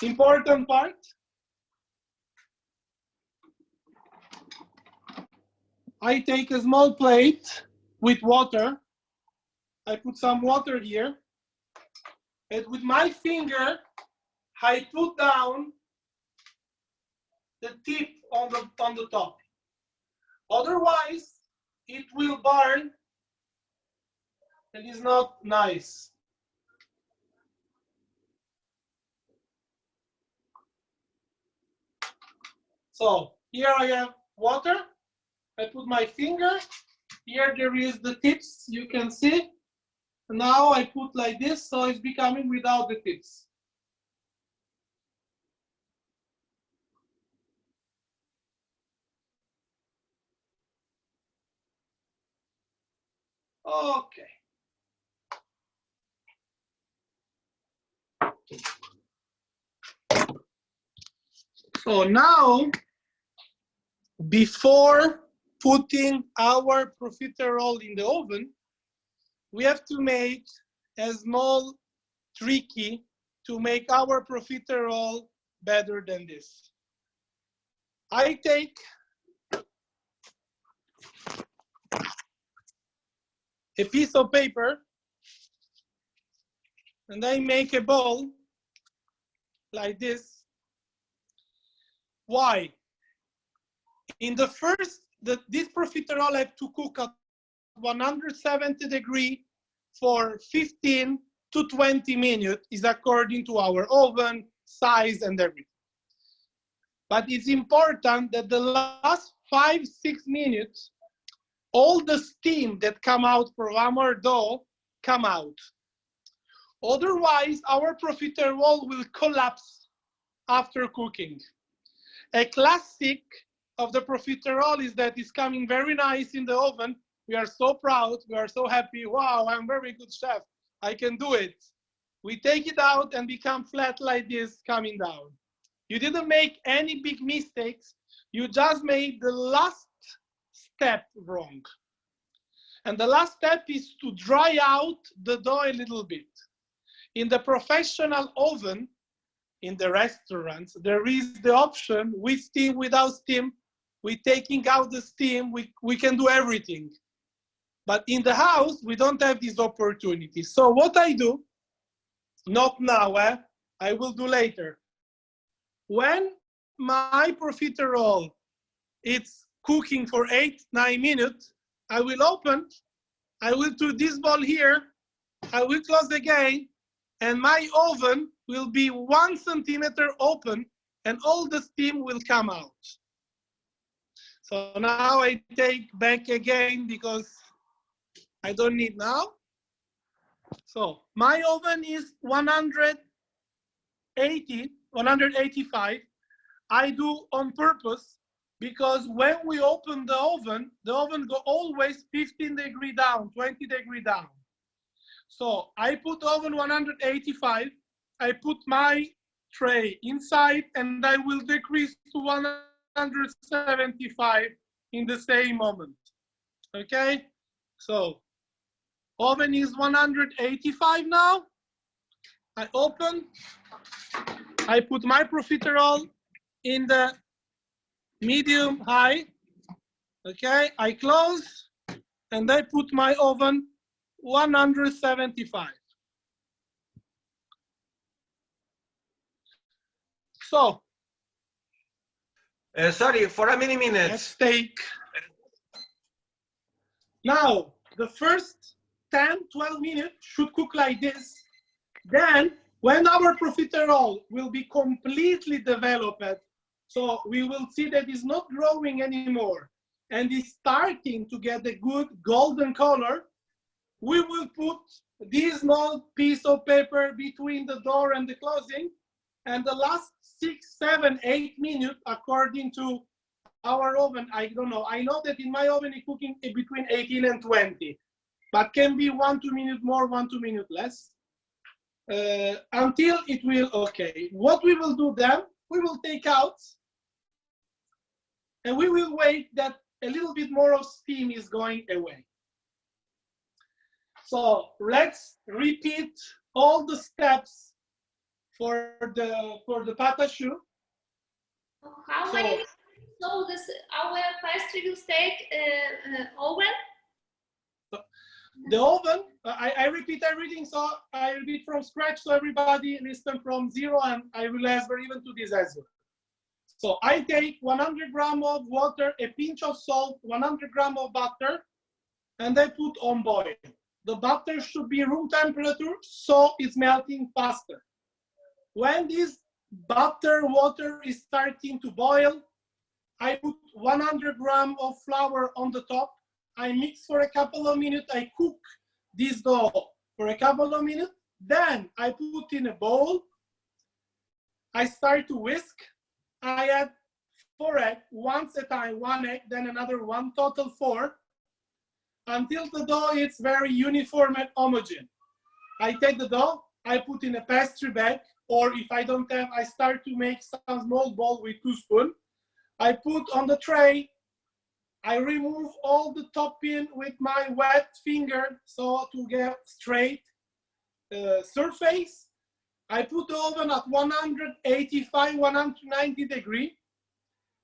important part. I take a small plate with water. I put some water here. And with my finger, I put down the tip on the top. Otherwise, it will burn and it's not nice. So here I have water. I put my finger. Here there is the tips, you can see. Now I put like this, so it's becoming without the tips. Okay. So now, before putting our profiterole in the oven, we have to make a small tricky to make our profiterole better than this. I take a piece of paper and I make a ball like this. Why? In the first, this profiterole have to cook at 170 degrees for 15 to 20 minutes, is according to our oven size and everything. But it's important that the last 5-6 minutes, all the steam that come out from our dough come out. Otherwise, our profiterole will collapse after cooking. A classic of the profiterole is that it's coming very nice in the oven. We are so proud, we are so happy. Wow, I'm a very good chef, I can do it. We take it out and become flat like this, coming down. You didn't make any big mistakes, you just made the last step wrong. And the last step is to dry out the dough a little bit. In the professional oven, in the restaurants, there is the option with steam, without steam. We're taking out the steam, we can do everything. But in the house, we don't have this opportunity. So what I do, not now, I will do later. When my profiterole is cooking for 8-9 minutes, I will open, I will do this ball here, I will close again, and my oven will be 1 centimeter open and all the steam will come out. So now I take back again because I don't need now. So my oven is 185. I do on purpose because when we open the oven go always 15 degrees down, 20 degrees down. So I put oven 185, I put my tray inside and I will decrease to 175 in the same moment, okay? So oven is 185 now. I open, I put my profiterole in the medium high, okay? I close and I put my oven 175. So, sorry, for how many let's minutes? take, now the first 10-12 minutes should cook like this. Then when our profiterole will be completely developed, so we will see that it's not growing anymore and it's starting to get a good golden color, we will put this small piece of paper between the door and the closing, and the last 6, 7, 8 minutes, according to our oven, I don't know. I know that in my oven it's cooking between 18 and 20, but can be 1-2 minutes more, 1-2 minutes less, until it will, okay. What we will do then, we will take out, and we will wait that a little bit more of steam is going away. So let's repeat all the steps for the pâte à choux. How many minutes so this our pastry will take oven? The oven, I repeat everything, so I repeat from scratch, so everybody listen from zero, and I will answer even to this as well. So I take 100 grams of water, a pinch of salt, 100 grams of butter, and I put on boil. The butter should be room temperature, so it's melting faster. When this butter water is starting to boil, I put 100 grams of flour on the top. I mix for a couple of minutes. I cook this dough for a couple of minutes. Then I put in a bowl. I start to whisk. I add 4 eggs, once a time, 1 egg, then another 1, total 4. until the dough is very uniform and homogeneous. I take the dough, I put in a pastry bag, or if I don't have, I start to make some small ball with 2 spoons. I put on the tray, I remove all the topping with my wet finger so to get straight surface. I put the oven at 185, 190 degrees.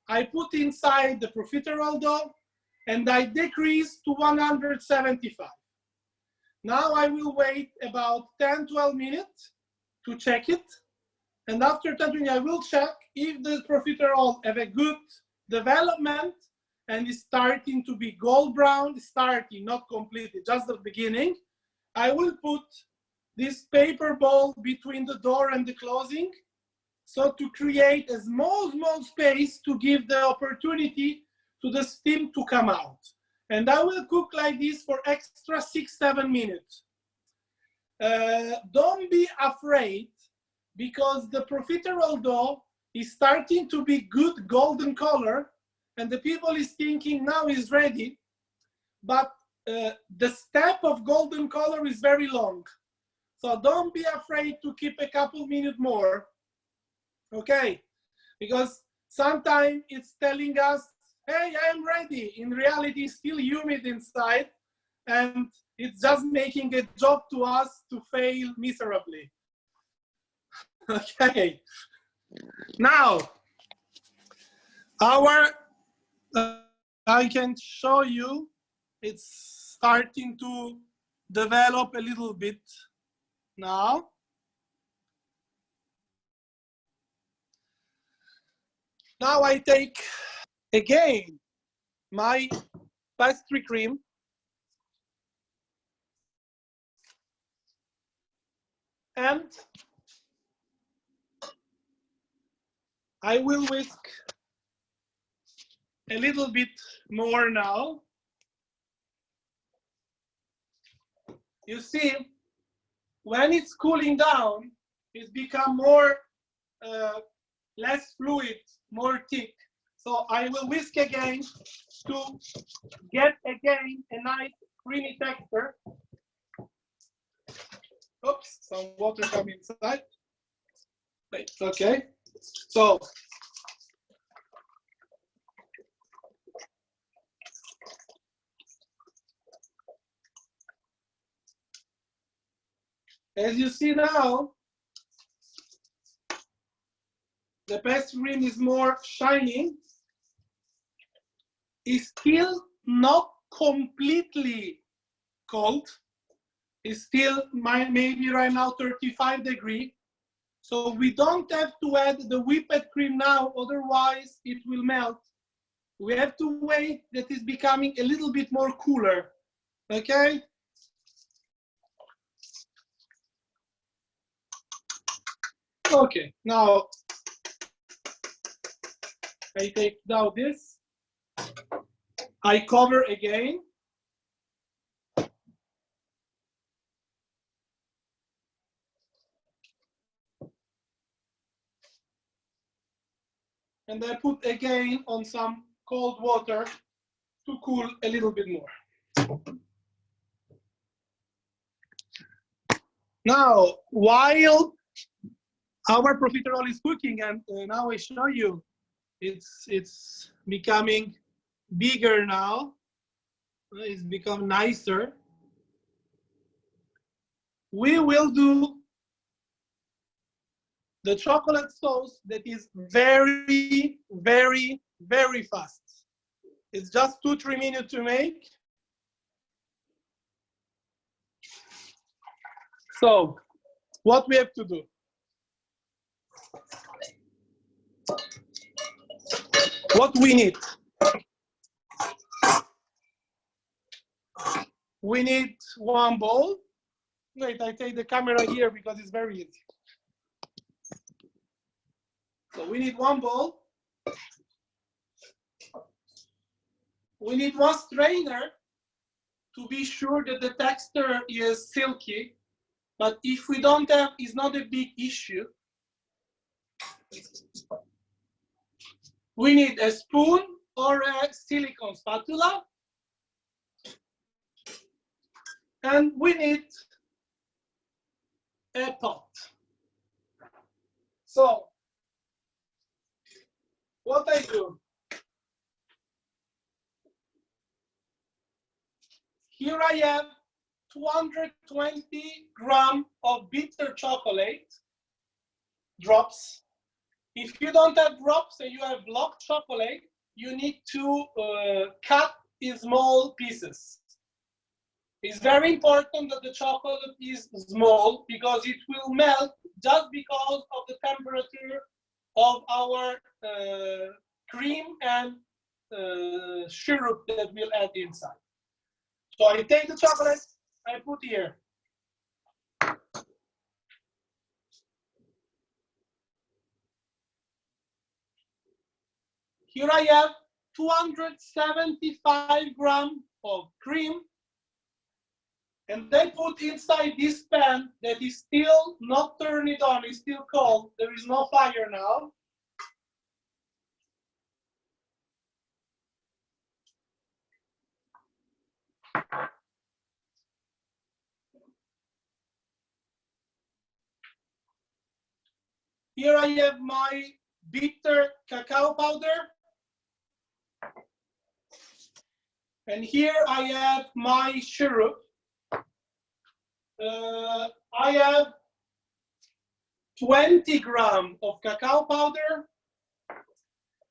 I put inside the profiterole dough and I decrease to 175. Now I will wait about 10, 12 minutes to check it. And after 10 minutes, I will check if the profiterole have a good development and is starting to be gold brown, starting, not completely, just the beginning. I will put this paper ball between the door and the closing, so to create a small space to give the opportunity to the steam to come out. And I will cook like this for extra 6-7 minutes. Don't be afraid, because the profiterole dough is starting to be good golden color, and the people is thinking now is ready, but the step of golden color is very long. So don't be afraid to keep a couple minutes more, okay? Because sometimes it's telling us, hey, I am ready. In reality, it's still humid inside, and it's just making a job to us to fail miserably. Okay. Now, I can show you, it's starting to develop a little bit now. Now I take again my pastry cream and I will whisk a little bit more now. You see, when it's cooling down, it's become more, less fluid, more thick. So I will whisk again to get again a nice creamy texture. Oops, some water come inside. Wait, okay. So as you see now, the pastry cream is more shiny. It's still not completely cold. It's still maybe right now 35 degrees. So we don't have to add the whipped cream now, otherwise it will melt. We have to wait that it's becoming a little bit more cooler, okay? Okay, now I take now this, I cover again. And I put again on some cold water to cool a little bit more. Now, while our profiterole is cooking, and now I show you, it's becoming bigger now. It's become nicer. We will do the chocolate sauce that is very, very, very fast. It's just 2-3 minutes to make. So, what we have to do? What we need? We need 1 bowl. Wait, I take the camera here because it's very easy. So we need 1 bowl. We need 1 strainer to be sure that the texture is silky. But if we don't have, it's not a big issue. We need a spoon or a silicone spatula. And we need a pot. So what I do, here I have 220 grams of bitter chocolate drops. If you don't have drops and you have block chocolate, you need to cut in small pieces. It's very important that the chocolate is small because it will melt just because of the temperature of our cream and syrup that we'll add inside. So I take the chocolate, I put here. Here I have 275 grams of cream, and I put inside this pan that is still not turned on, it's still cold, there is no fire now. Here I have my bitter cacao powder. And here I have my syrup. I have 20 grams of cacao powder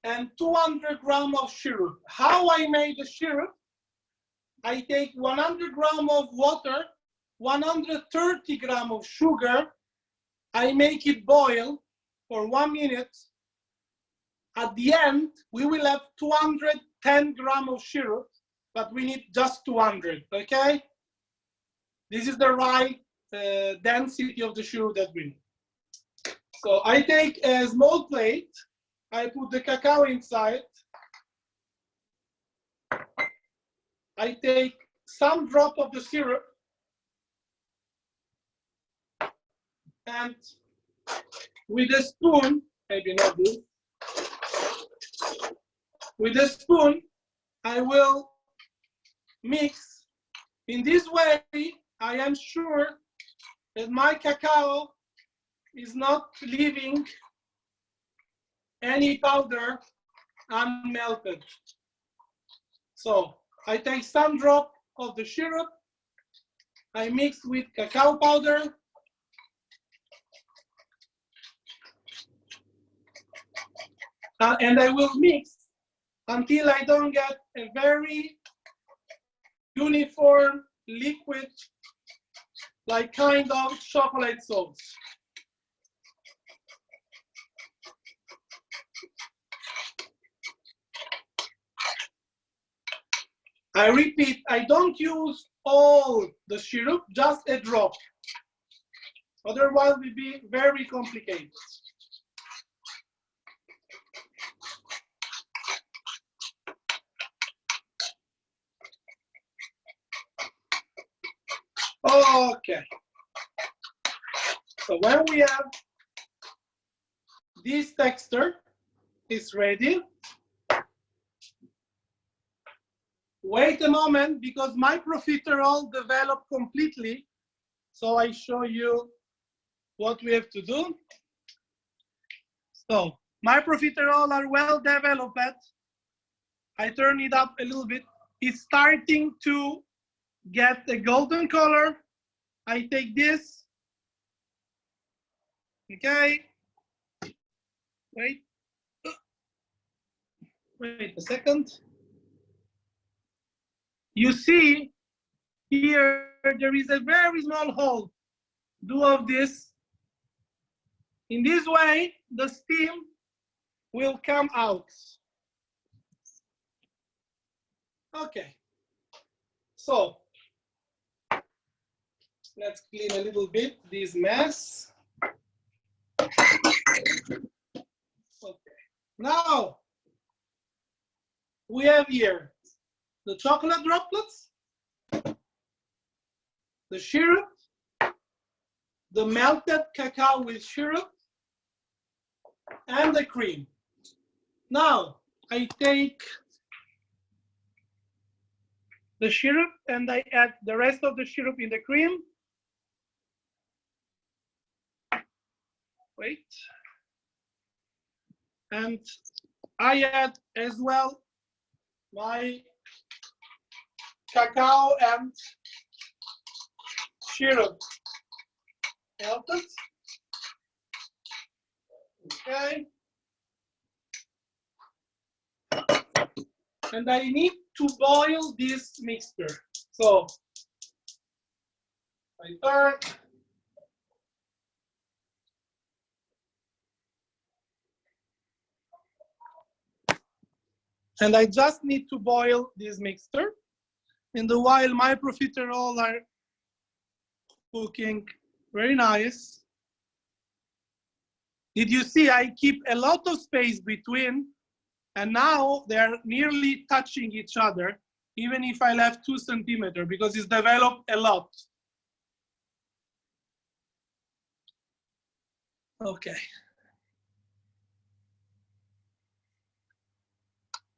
and 200 grams of syrup. How I made the syrup? I take 100 grams of water, 130 grams of sugar. I make it boil for 1 minute. At the end, we will have 210 grams of syrup, but we need just 200, okay? This is the right density of the syrup that we need. So I take a small plate, I put the cacao inside, I take some drop of the syrup, and with a spoon, maybe not this, with a spoon, I will mix. In this way, I am sure that my cacao is not leaving any powder unmelted. So I take some drop of the syrup, I mix with cacao powder, and I will mix until I don't get a very uniform liquid, like kind of chocolate sauce. I repeat, I don't use all the syrup, just a drop. Otherwise, it will be very complicated. Okay. So when we have this texture is ready, wait a moment because my profiterole developed completely. So I show you what we have to do. So my profiteroles are well developed. I turn it up a little bit. It's starting to get a golden color. I take this. Okay. Wait a second. You see here, there is a very small hole. Do of this. In this way, the steam will come out. Okay. So let's clean a little bit this mess. Okay. Now we have here the chocolate droplets, the syrup, the melted cacao with syrup, and the cream. Now I take the syrup and I add the rest of the syrup in the cream. Wait. And I add as well my cacao and syrup. Melted. Okay. And I need to boil this mixture. So I turn. And I just need to boil this mixture. In the while my profiteroles are cooking very nice. Did you see I keep a lot of space between, and now they're nearly touching each other, even if I left 2 centimeters, because it's developed a lot. Okay.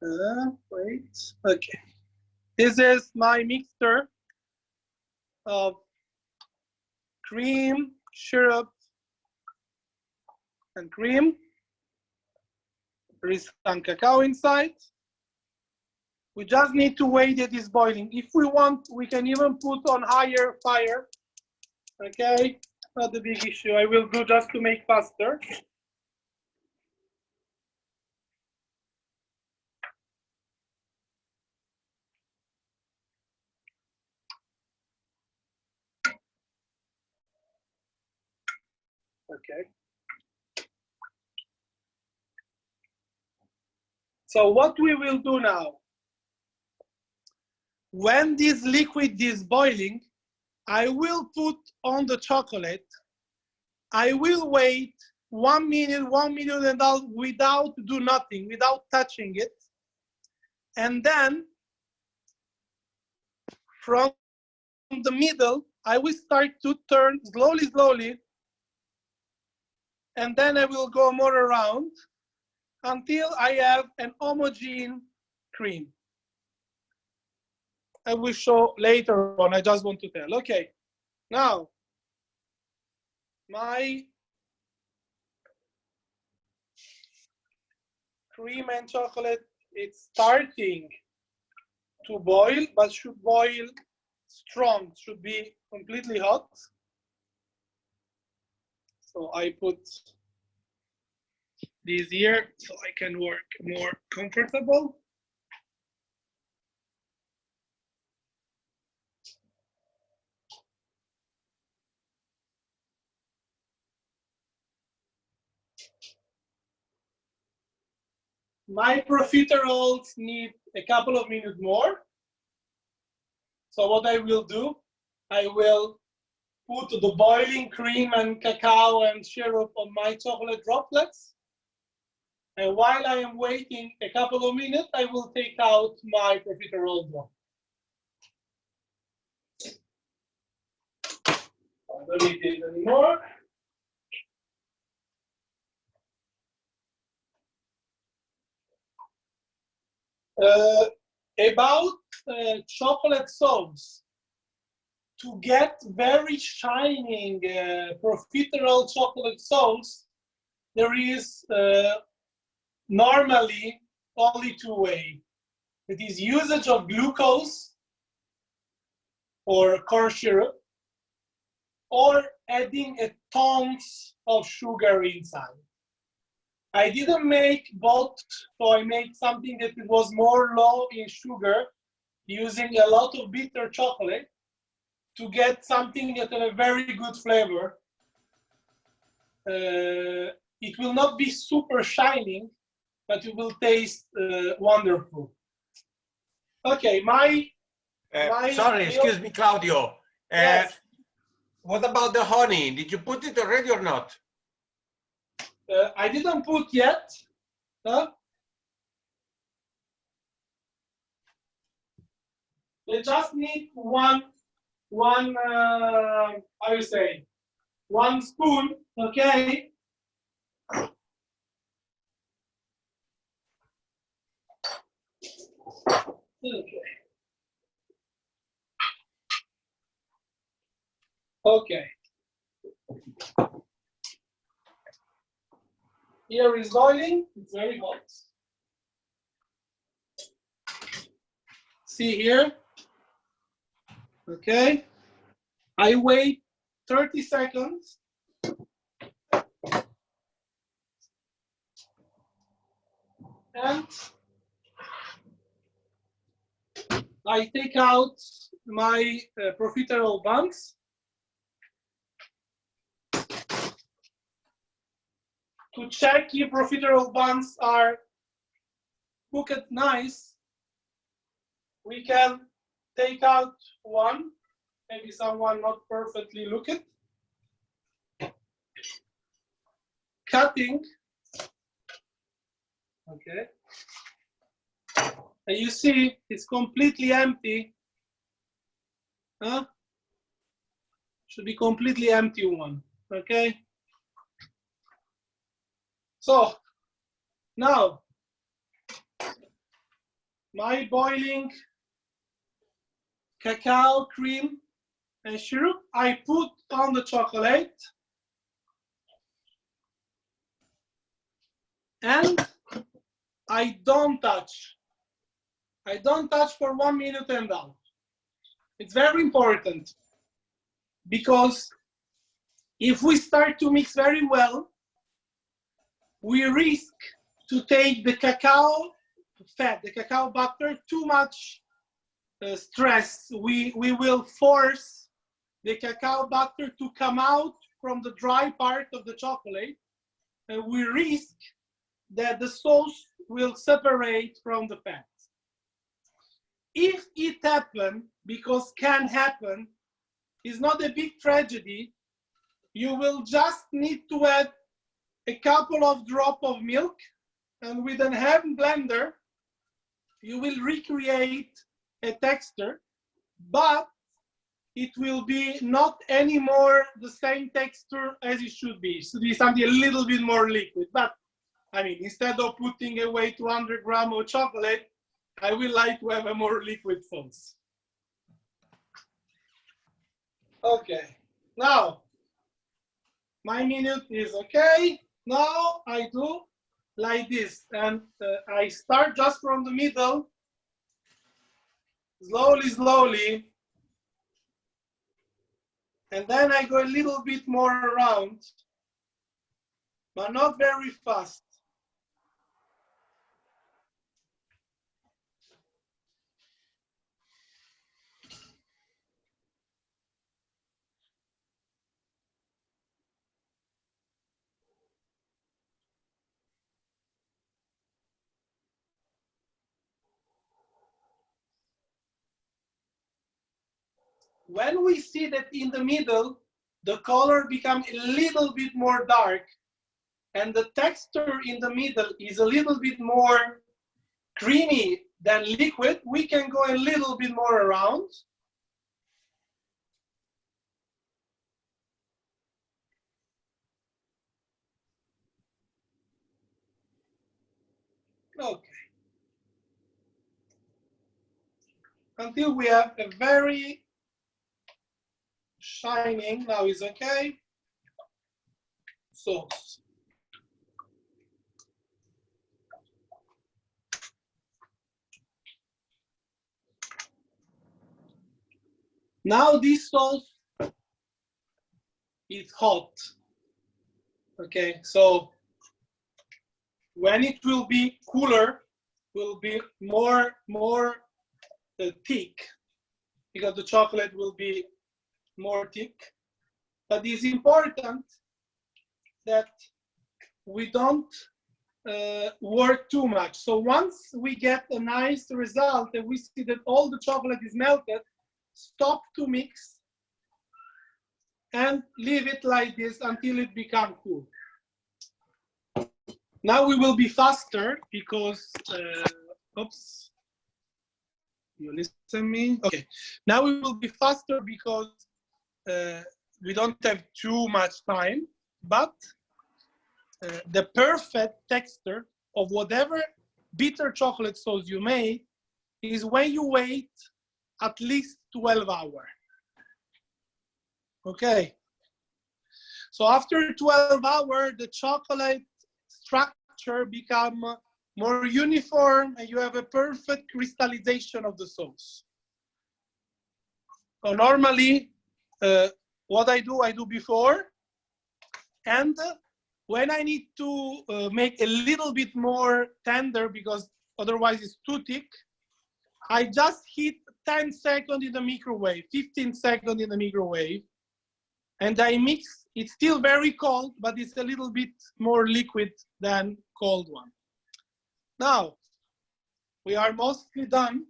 Wait, okay. This is my mixture of cream, syrup, and cream. There is some cacao inside. We just need to wait that it's boiling. If we want, we can even put on higher fire. Okay, not a big issue. I will do just to make faster. Okay. So what we will do now, when this liquid is boiling, I will put on the chocolate. I will wait 1 minute, 1 minute and a half without do nothing, without touching it. And then from the middle, I will start to turn slowly, slowly. And then I will go more around until I have an homogeneous cream. I will show later on, I just want to tell. Okay, now, my cream and chocolate, it's starting to boil, but should boil strong, should be completely hot. So I put this here so I can work more comfortable. My profiteroles need a couple of minutes more. So what I will do, I will put the boiling cream and cacao and syrup on my chocolate droplets. And while I am waiting a couple of minutes, I will take out my profiterole one. I don't need it anymore. About chocolate sauce. To get very shining profiterole chocolate sauce, there is normally only 2 ways. It is usage of glucose or corn syrup, or adding a tons of sugar inside. I didn't make both, so I made something that was more low in sugar, using a lot of bitter chocolate to get something that had a very good flavor. It will not be super shining, but it will taste wonderful. Okay, sorry, excuse me, Claudio. Yes. What about the honey? Did you put it already or not? I didn't put yet. Huh? They just need one how you say, 1 spoon, okay? Okay. Okay. Here is boiling. It's very hot. See here. Okay. I wait 30 seconds. And I take out my profiterole buns. To check if profiterole buns are cooked nice, we can take out one, maybe someone not perfectly looked. Cutting. Okay. And you see it's completely empty. Huh? Should be completely empty one. Okay. So now my boiling cacao cream and syrup, I put on the chocolate and I don't touch. I don't touch for 1 minute and out. It's very important because if we start to mix very well, we risk to take the cacao fat, the cacao butter, too much stress. We will force the cacao butter to come out from the dry part of the chocolate, and we risk that the sauce will separate from the fat. If it happens, because can happen, it's not a big tragedy. You will just need to add a couple of drops of milk, and with a hand blender, you will recreate a texture, but it will be not anymore the same texture as it should be. It should be something a little bit more liquid. But I mean, instead of putting away 200 grams of chocolate, I will like to have a more liquid sauce. Okay, now my minute is okay. Now I do like this, and I start just from the middle, slowly, slowly, and then I go a little bit more around, but not very fast. When we see that in the middle, the color becomes a little bit more dark and the texture in the middle is a little bit more creamy than liquid, we can go a little bit more around. Okay. Until we have a very shining, now is okay, sauce. Now this sauce is hot. Okay, so when it will be cooler, will be more thick, because the chocolate will be more thick. But it's important that we don't work too much. So once we get a nice result and we see that all the chocolate is melted, stop to mix and leave it like this until it becomes cool. Now we will be faster because, oops, you listen me? Okay, now we will be faster because we don't have too much time, but the perfect texture of whatever bitter chocolate sauce you make is when you wait at least 12 hours. Okay. So after 12 hours, the chocolate structure become more uniform and you have a perfect crystallization of the sauce. So normally, what I do before, and when I need to make a little bit more tender because otherwise it's too thick, I just heat 10 seconds in the microwave, 15 seconds in the microwave, and I mix. It's still very cold, but it's a little bit more liquid than cold one. Now, we are mostly done.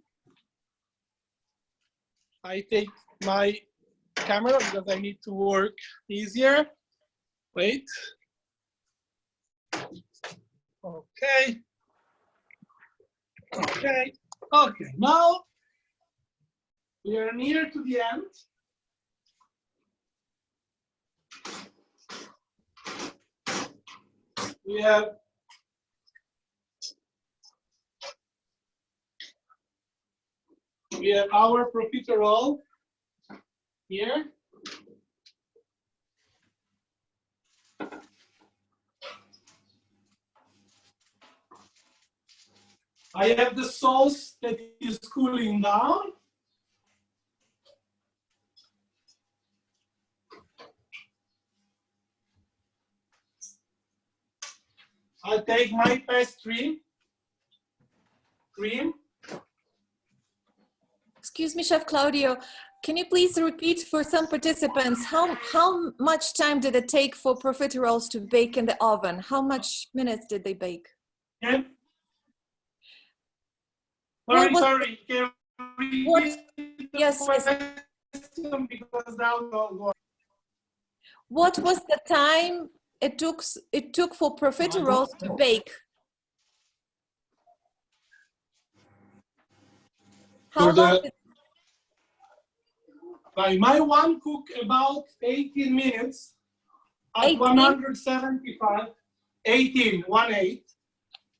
I take my camera because I need to work easier. Wait. Okay. Okay. Okay. Now we are near to the end. We have our profiterole here. I have the sauce that is cooling down. I take my pastry cream. Excuse me, Chef Claudio, can you please repeat for some participants, how much time did it take for profiteroles to bake in the oven? How much minutes did they bake? Yeah. Sorry. Can you repeat the yes. question because now go. What was the time it took for profiteroles to bake? How long? My one cook about 18 minutes at 18? 175, 18.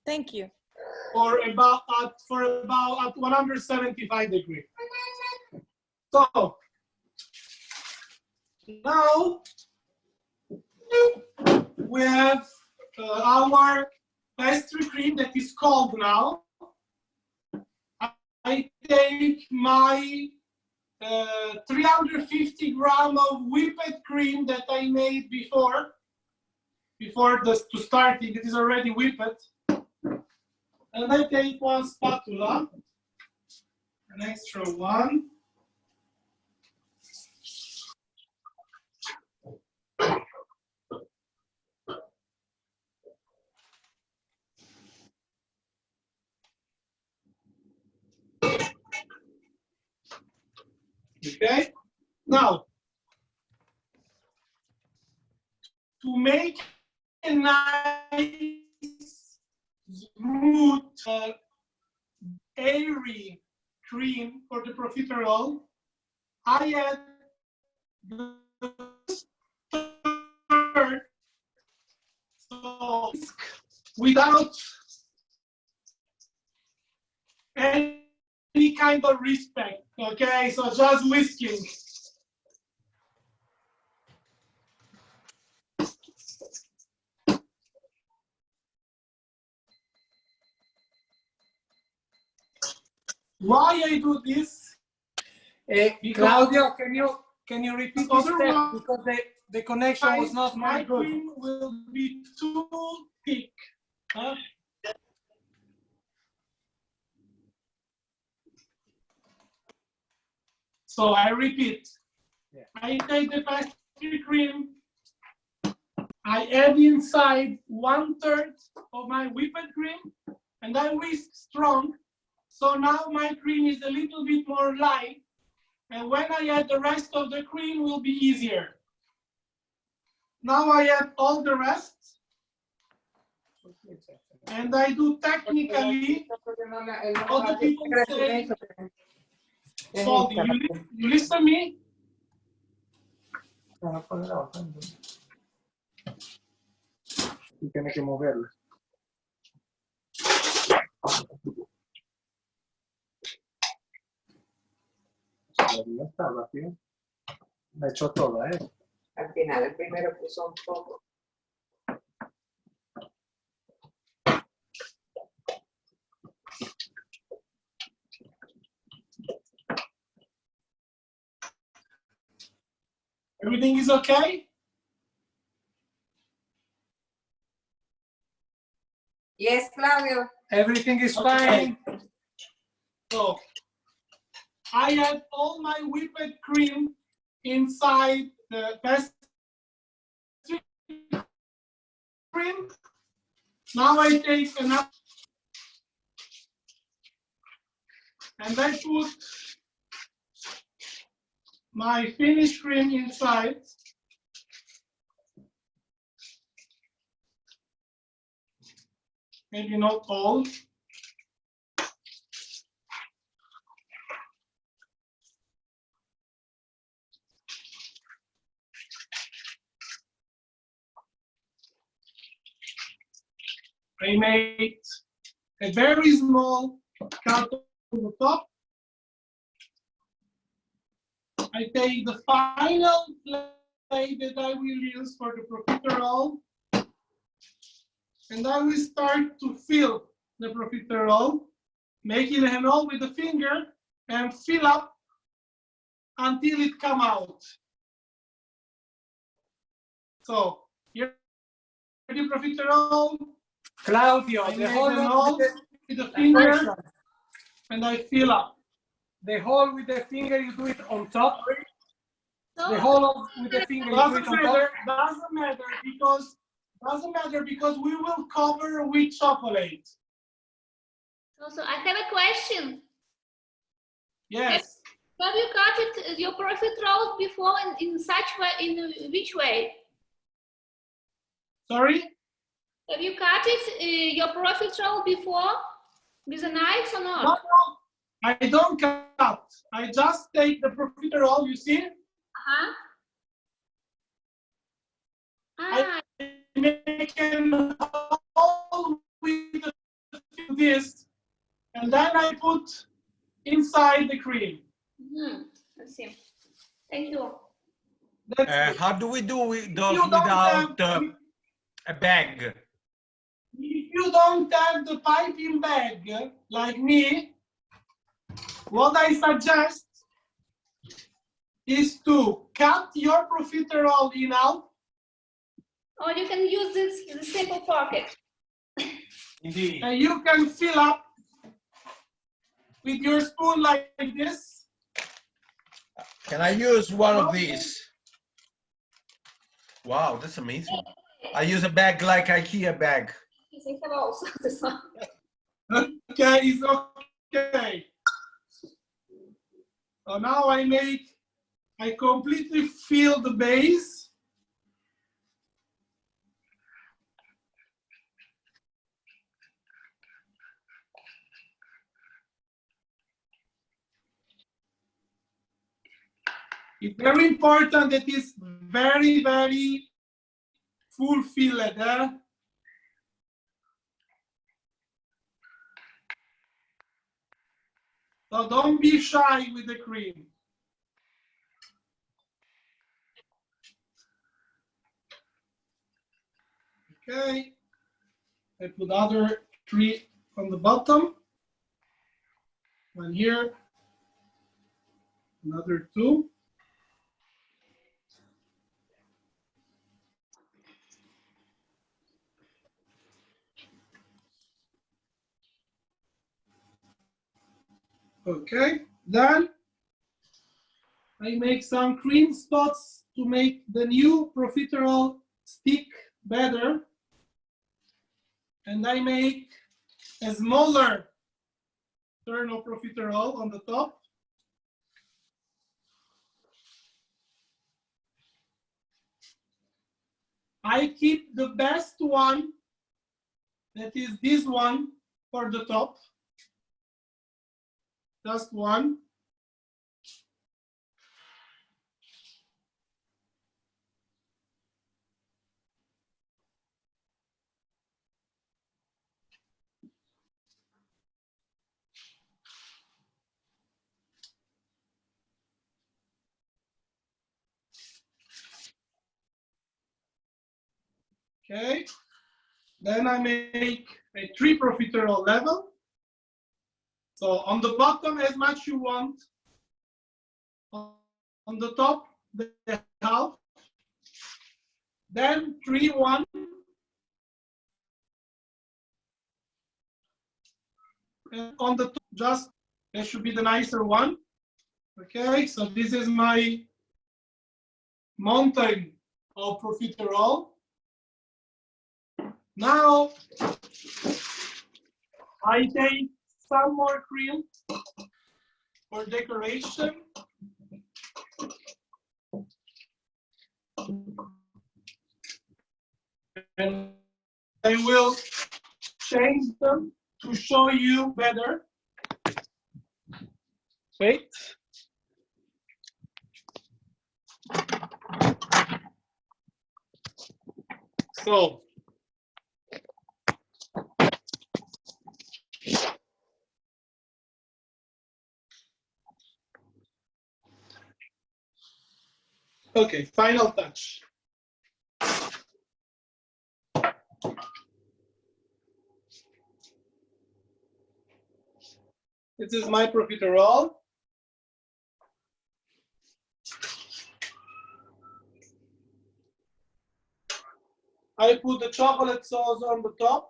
Thank you. For about at 175 degrees. So now we have our pastry cream that is cold now. I take my 350 grams of whipped cream that I made before to starting. It is already whipped. And I take one spatula, an extra one. Okay, now to make a nice, smooth, airy cream for the profiterole, I add the third, so without any kind of respect. Okay, so just whisking. Why I do this? Claudio, can you repeat this step because the connection was not very good. My cream will be too thick. Huh? So I repeat. Yeah. I take the pastry cream. I add inside 1/3 of my whipped cream, and I whisk strong. So now my cream is a little bit more light, and when I add the rest of the cream, will be easier. Now I add all the rest, and I do technically all the people say. So you listen to me? Tiene que moverla. Ya está, ¿sí? Me echó todo, ¿eh? Al final, el primero puso un poco. Everything is okay? Yes, Claudio. Everything is Okay. fine. So I had all my whipped cream inside the pastry cream. Now I take another and I put my finished cream inside. Maybe not all. I made a very small cut on the top. I take the final plate that I will use for the profiterole, and I will start to fill the profiterole, making a hole with the finger and fill up until it come out. So here the profiterole, Claudio, I the make hole a hole with with the the finger question. and I fill up. The hole with the finger, you do it on top. So, The hole with the finger, you do it Doesn't on top. matter, doesn't matter because we will cover with chocolate. so I have a question. Yes. Have you cut it, your profiteroles before in such way, in which way? Sorry? Have you cut it, your profiterole before with a knife or not? No, I don't cut. I just take the profiterole, you see? Uh-huh. I make a hole with this, and then I put inside the cream. Let's see. Thank you. That's it. How do we do those You don't without have- a bag? If you don't have the piping bag like me, what I suggest is to cut your profiterole in half. Or you can use this simple pocket. Indeed. And you can fill up with your spoon like this. Can I use one of these? Wow, that's amazing. I use a bag like IKEA bag. Yes, I have also this one. Okay, it's okay. So now I completely fill the base. It's very important that it's very, very full filled. So don't be shy with the cream. Okay, I put other 3 on the bottom. One here, another 2. Okay, then I make some cream spots to make the new profiterole stick better. And I make a smaller kernel profiterole on the top. I keep the best one, that is this one, for the top. Just one. Okay. Then I make a 3 profiterole level. So on the bottom, as much you want. On the top, the half. Then 3, 1. And on the top, just there should be the nicer one. Okay, so this is my mountain of profiterole. Now I take some more cream for decoration. And I will change them to show you better. Wait. So, okay, final touch. This is my profiterole. I put the chocolate sauce on the top.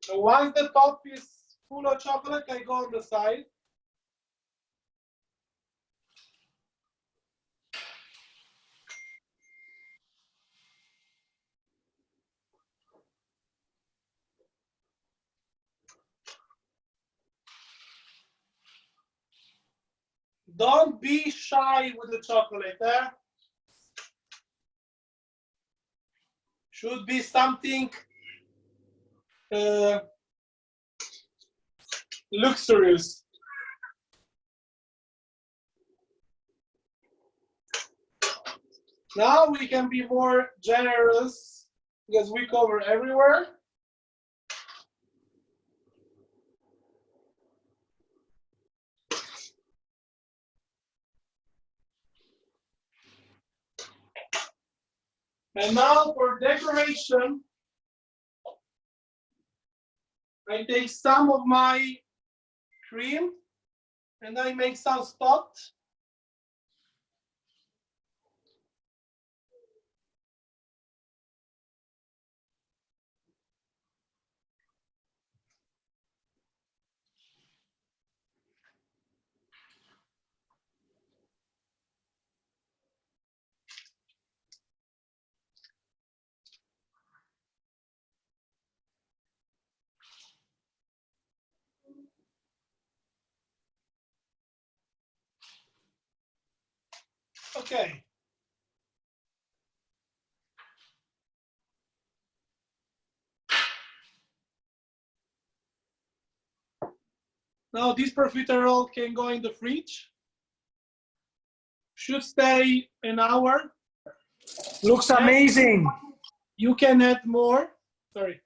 So once the top is full of chocolate, I go on the side. Don't be shy with the chocolate, eh? Should be something luxurious. Now we can be more generous because we cover everywhere. And now for decoration, I take some of my cream and I make some spots. Okay. Now this profiterole can go in the fridge. Should stay an hour. Looks amazing. You can add more. Sorry,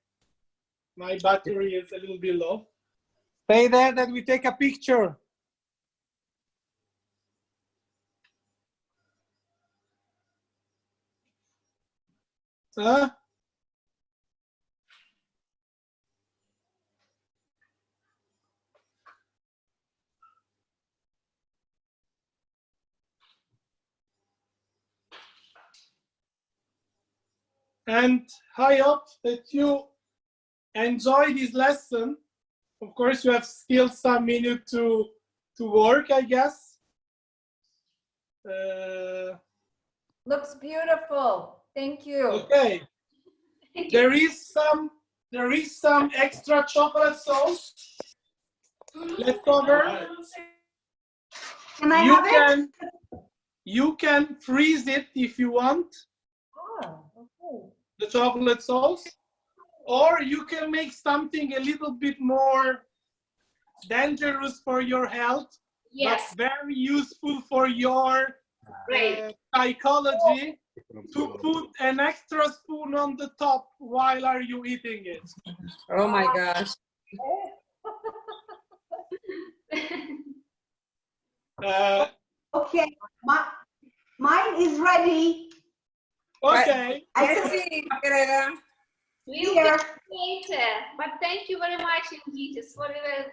my battery is a little bit low. Stay there that we take a picture. Huh? And I hope that you enjoy this lesson. Of course, you have still some minute to work, I guess. Looks beautiful. Thank you. Okay. There is some extra chocolate sauce left over. Can I have it? You can freeze it if you want. Oh, okay. The chocolate sauce. Or you can make something a little bit more dangerous for your health, Yes. but very useful for your psychology, to put an extra spoon on the top while are you eating it. Oh my gosh. Okay, mine is ready. Okay. Let's see, Greta. We'll get later. But thank you very much indeed. It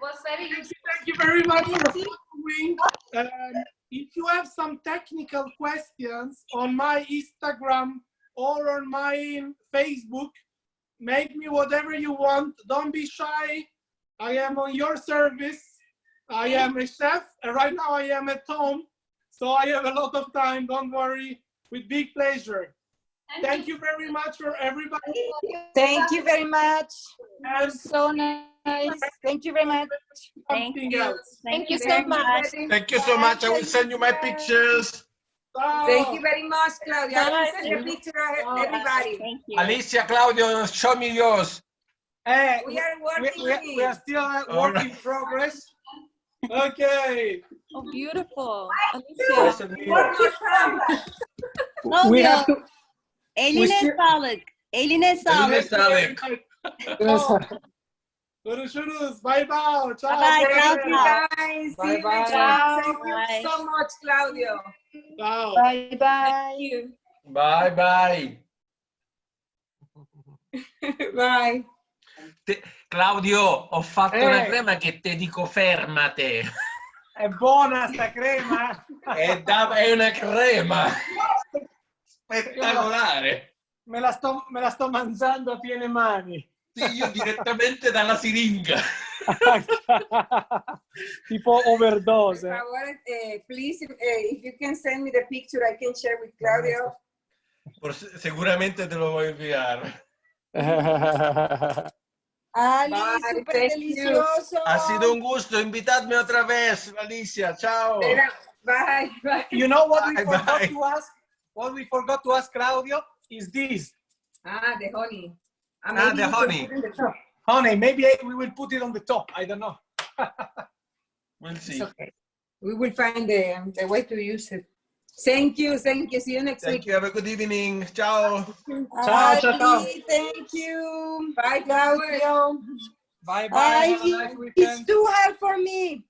was very useful. Thank you very much for following. If you have some technical questions on my Instagram or on my Facebook, make me whatever you want. Don't be shy. I am on your service. I am a chef, and right now I am at home, so I have a lot of time. Don't worry, with big pleasure. Thank you very much for everybody. Thank you very much. And So nice. Thank you very much. something else. Thank you so much. Thank you so much. I will send you my pictures. Thank you very much, Claudia. I will send Bye. a picture of everybody. Thank you. Alicia, Claudio, show me yours. We are working on we are it. still a All work right. in progress. Okay. Oh, beautiful. Questo Alicia. è il mio. We have to. Eline still- sağlık. Eline sağlık. Sale. Görüşürüz. Bye bye. Ciao. Bye, Thank you, Claudia. guys. Bye, See you bye. next time. Thank you Bye. so much, Claudio. Ciao. Bye bye. Bye bye. Bye. Claudio, ho fatto una crema che te dico fermate. È buona sta crema. È una crema spettacolare. Me la sto mangiando a piene mani. Sì, io direttamente dalla siringa. Tipo overdose. Por favor, please, if you can send me the picture, I can share with Claudio. Sicuramente te lo vuoi inviare. Ali, Bye, súper thank delicioso. Ha sido un gusto, invitadme otra vez, Alicia. Ciao. Bye, bye. You know what we Bye, forgot bye. to ask? What we forgot to ask Claudio is this. Ah, the honey. Ah, the honey. Honey, maybe we will put it on the top. I don't know. We'll see. It's okay. We will find the way to use it. Thank you. Thank you. See you next Thank week. you. Have a good evening. Ciao. Ciao, ciao, ciao. Ali, thank you. Bye, Claudio. Bye bye. Have a nice It's weekend. too hard for me.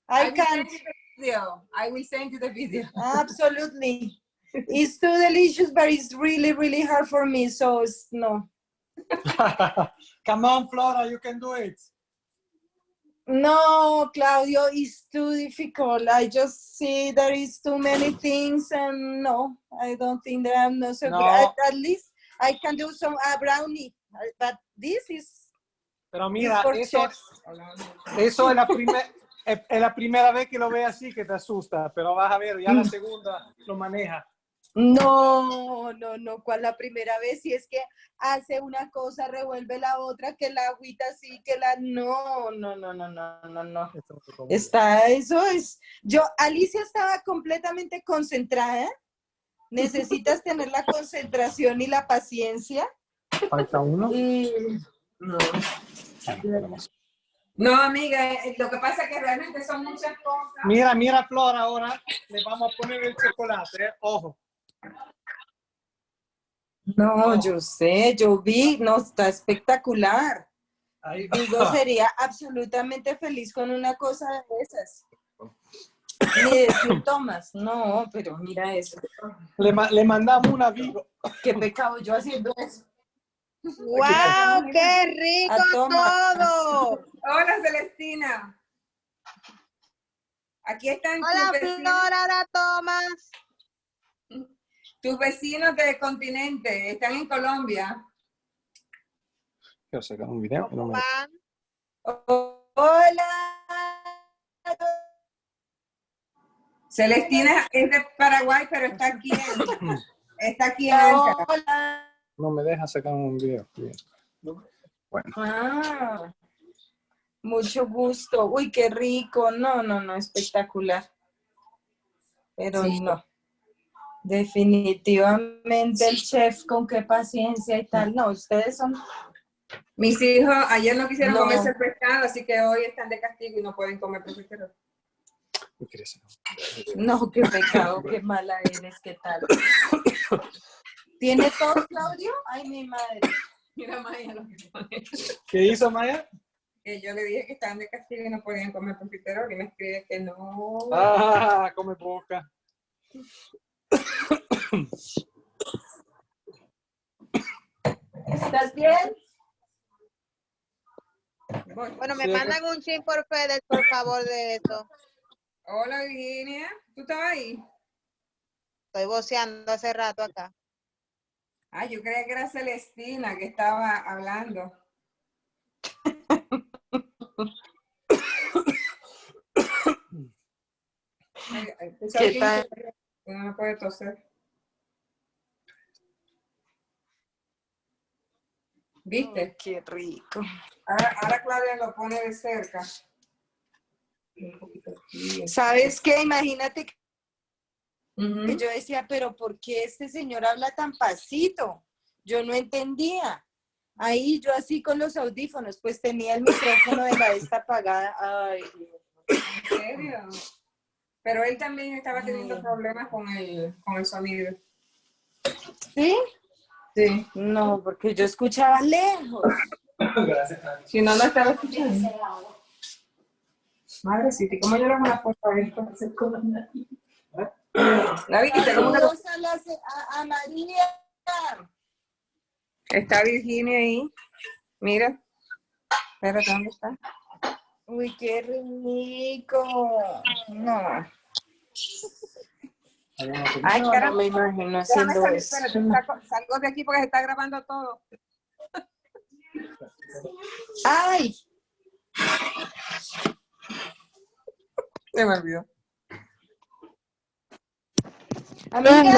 I will can't. send you the video. I will send you the video. Absolutely. It's too delicious, but it's really, really hard for me. So it's no. Come on, Flora, you can do it. No, Claudio, it's too difficult. I just see there is too many things, and no, I don't think that I'm not so No. good. At least I can do some brownie, but this is Pero mira, for eso chefs. es la primera vez que lo ve así que te asusta, pero vas a ver, ya la segunda lo maneja. No, ¿cuál la primera vez? Si es que hace una cosa, revuelve la otra, que la agüita así, que la... No. Eso es... Alicia estaba completamente concentrada. Necesitas tener la concentración y la paciencia. Falta uno. No, amiga, lo que pasa es que realmente son muchas cosas. Mira, Flora, ahora le vamos a poner el chocolate, ojo. No, yo sé, yo vi, no, está espectacular. Ahí. Digo, sería absolutamente feliz con una cosa de esas. Ni decir, Tomás, no, pero mira eso. Le mandamos un aviso. Qué pecado yo haciendo eso. ¡Wow! ¡Qué rico A Tomás. todo! Hola, Celestina. Aquí están Hola, tus vecinos, Flora, hola, Tomás. tus vecinos del continente. Están en Colombia. Quiero sacar un video. ¿Cómo van? Hola. Celestina es de Paraguay, pero está aquí en Ankara. Hola. No me deja sacar un video. Bueno. Ah, mucho gusto. Uy, qué rico. No, espectacular. Pero Sí. no. Definitivamente el chef con qué paciencia y tal. No, ustedes son Mis hijos ayer no quisieron No. comerse el pescado, así que hoy están de castigo y no pueden comer profiterol. No, qué pecado, qué mala eres, qué tal. ¿Tiene tos, Claudio? Ay, mi madre. Mira, Maya, lo que pone. ¿Qué hizo Maya? Que yo le dije que estaban de castigo y no podían comer profiterol y me escribe que no. Ah, come poca. ¿Estás bien? Bueno, me Sí, mandan un chin por FedEx, por favor, de esto. Hola, Virginia. ¿Tú estabas ahí? Estoy voceando hace rato acá. Ah, yo creía que era Celestina que estaba hablando. ¿Qué tal? Uno no puede toser. ¿Viste? Oh, qué rico. Ahora Claudia lo pone de cerca. Un poquito aquí. ¿Sabes qué? Imagínate que Ujú. yo decía, pero ¿por qué este señor habla tan pasito? Yo no entendía. Ahí yo así con los audífonos, pues tenía el micrófono de la esta apagada. Ay, Dios. ¿En serio? Pero él también estaba teniendo problemas con el sonido. ¿Sí? Sí. No, porque yo escuchaba lejos. Si no, no estaba escuchando. Madrecita, ¿y cómo yo le hago una foto a esto? ¿La viste? ¿Cómo Saludos a María. Está Virginia ahí. Mira. Espérate, ¿dónde está? Uy, qué rico. No. Ay, No, caramba. no me imagino Déjame haciendo salir, eso. espérate, salgo de aquí porque se está grabando todo. ¡Ay! Se me olvidó. Amiga.